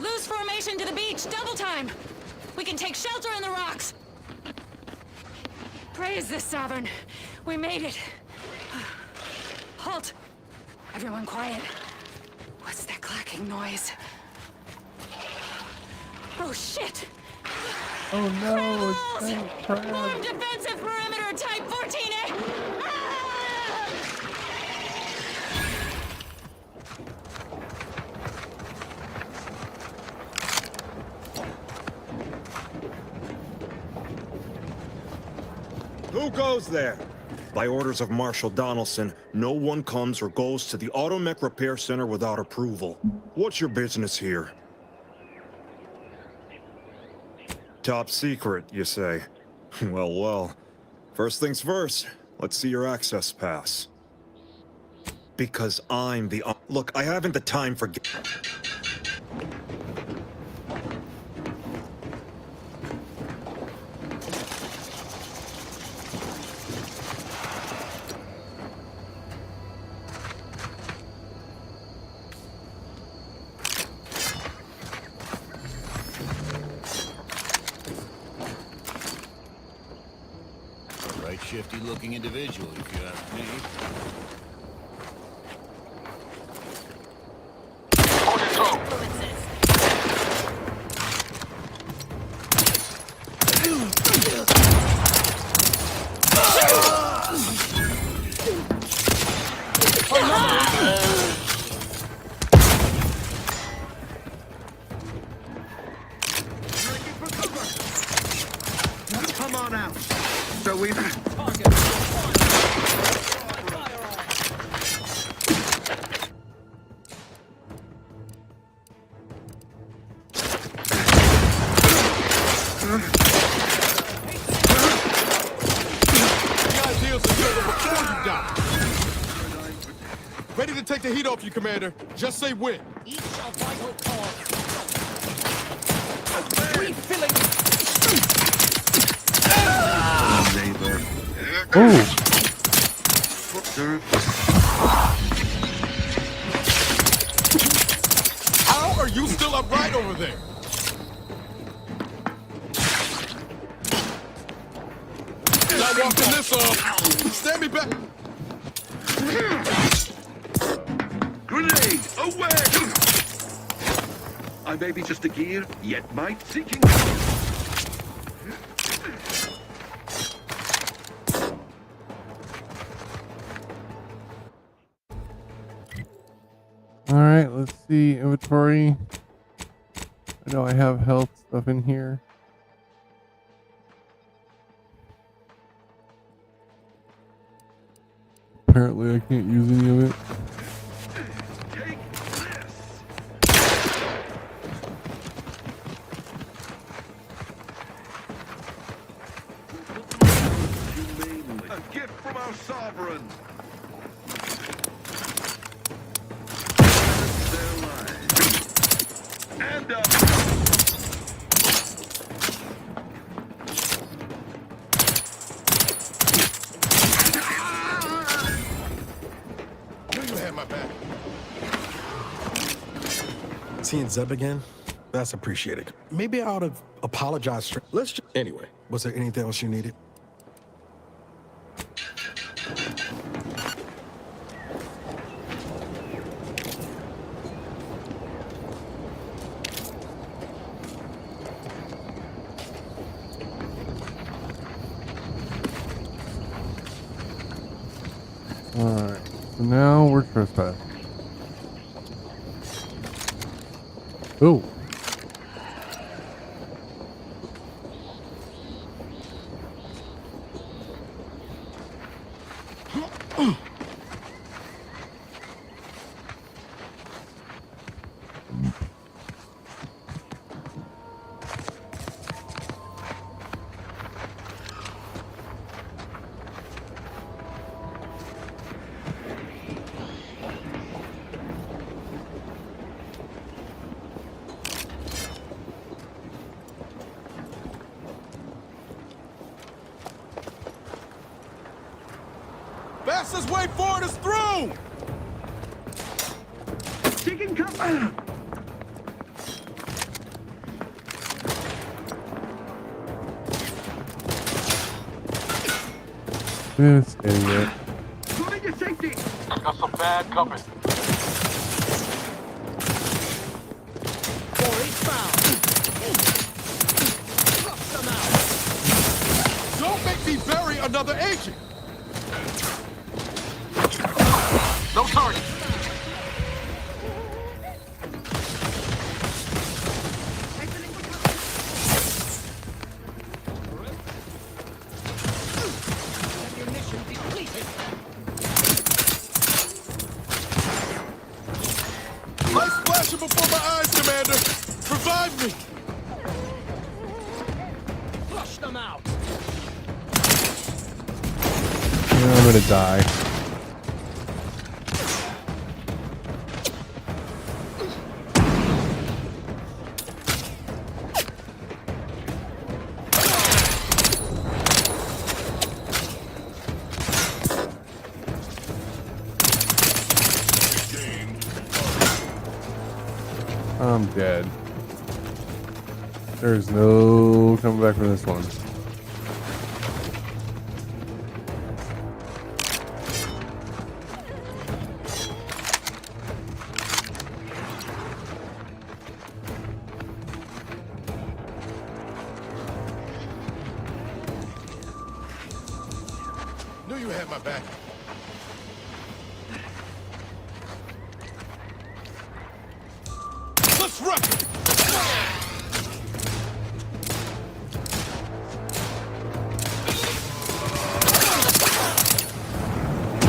S19: Lose formation to the beach, double time! We can take shelter in the rocks! Praise the Sovereign. We made it. Halt! Everyone quiet. What's that clacking noise? Oh, shit!
S1: Oh no, it's
S19: Form
S1: crap.
S19: defensive perimeter type 14A!
S20: Who goes there? By orders of Marshal Donaldson, no one comes or goes to the Automech Repair Center without approval. What's your business here? Top secret, you say? Well, well. First things first, Let's see your access pass. Because I'm the... Look, I haven't the time for...
S13: Right shifty-looking individual, if you ask me.
S6: Come on out. So we...
S18: Ready to take the heat off you, Commander. Just say when.
S6: Each a vital cause.
S18: Refilling. How are you still upright over there? Not walking this off. Stand me back.
S21: Grenade, away! I may be just a gear, yet might seeking.
S1: Alright, let's see. Inventory. I know I have health stuff in here. Apparently I can't use any of it.
S21: A gift from our sovereign. Their lives. And up.
S18: You had my back.
S3: Seeing Zeb again? That's appreciated. Maybe I ought to apologize. Let's just... Anyway, was there anything else you needed?
S1: Alright, so now we're trespassing. Oh.
S18: Fastest way forward is through!
S21: Taking cover!
S1: This idiot.
S21: Moving to safety!
S18: Got some bad company. Don't make me bury another agent! No target! Lights flashing before my eyes, Commander! Revive me! Flush them out!
S1: I'm gonna die. I'm dead. There's no coming back from this one.
S18: Knew you had my back. Let's rock it!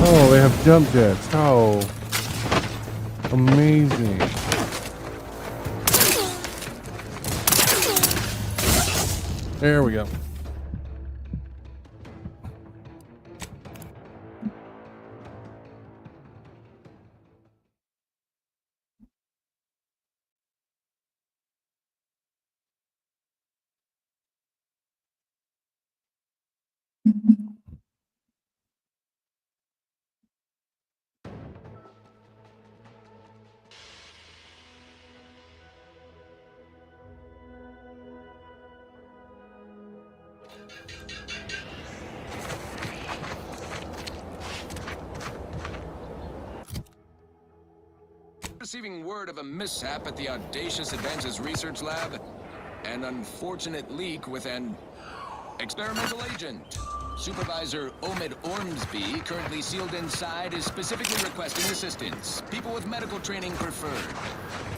S1: Oh, they have jump jets. How amazing. There we go.
S10: Receiving word of a mishap at the Audacious Advances Research Lab. An unfortunate leak with an experimental agent. Supervisor Omid Ormsby, currently sealed inside, is specifically requesting assistance. People with medical training preferred.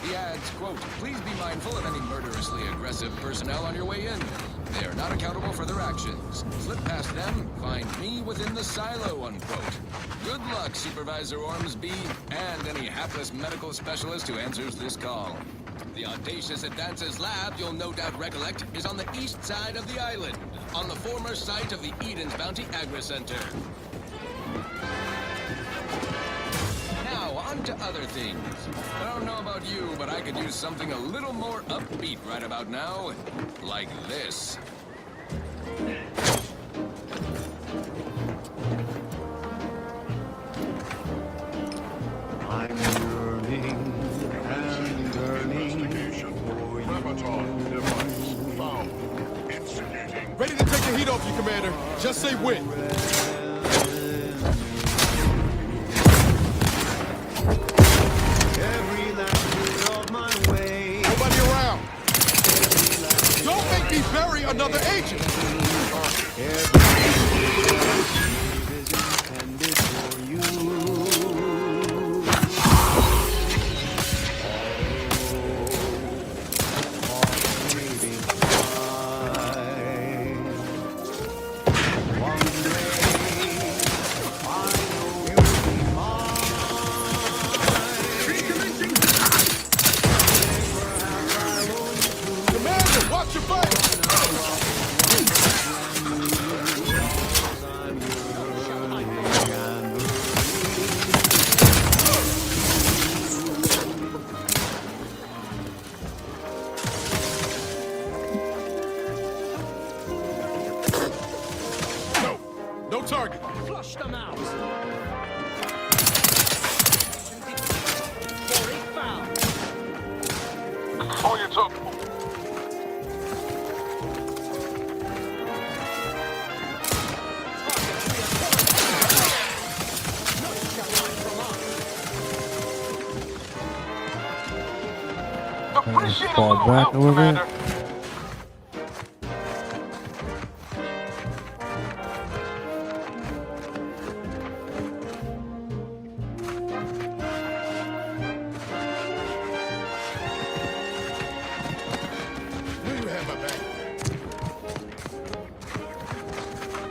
S10: He adds, quote, "Please be mindful of any murderously aggressive personnel on your way in. They are not accountable for their actions. Slip past them, find me within the silo," unquote. Good luck, Supervisor Ormsby, and any hapless medical specialist who answers this call. The Audacious Advances Lab, you'll no doubt recollect, is on the east side of the island, on the former site of the Eden's Bounty Agri-Center. Now, on to other things. I don't know about you, but I could use something a little more upbeat right about now. Like this.
S22: I'm yearning and yearning for you.
S18: Ready to take the heat off you, Commander. Just say when.
S22: Every last bit of my way.
S18: Nobody around. Don't make me bury another agent. No target.
S16: Flush them out.
S18: On your toe.
S1: Fall back a little bit.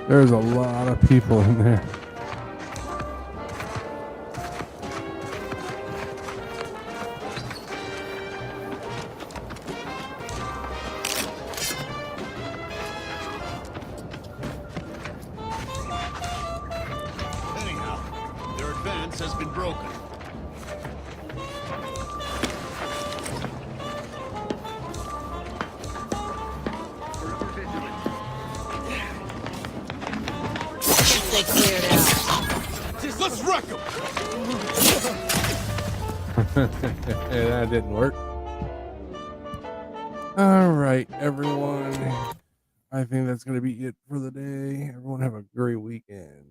S1: There's a lot of people in there.
S13: balance has been broken.
S5: They cleared out.
S18: Let's wreck him!
S1: That didn't work. All right, everyone. I think that's going to be it for the day. Everyone have a great weekend.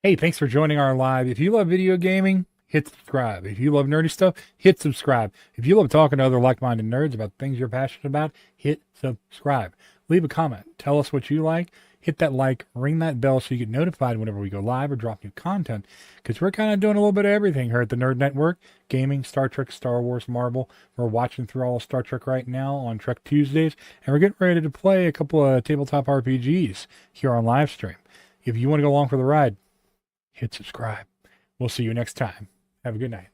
S2: Hey, thanks for joining our live. If you love video gaming, hit subscribe. If you love nerdy stuff, hit subscribe. If you love talking to other like-minded nerds about things you're passionate about, hit subscribe. Leave a comment. Tell us what you like. Hit that like, ring that bell so you get notified whenever we go live or drop new content. Because we're kind of doing a little bit of everything here at the Nerd Network. Gaming, Star Trek, Star Wars, Marvel. We're watching through all of Star Trek right now on Trek Tuesdays. And we're getting ready to play a couple of tabletop RPGs here on live stream. If you want to go along for the ride, hit subscribe. We'll see you next time. Have a good night.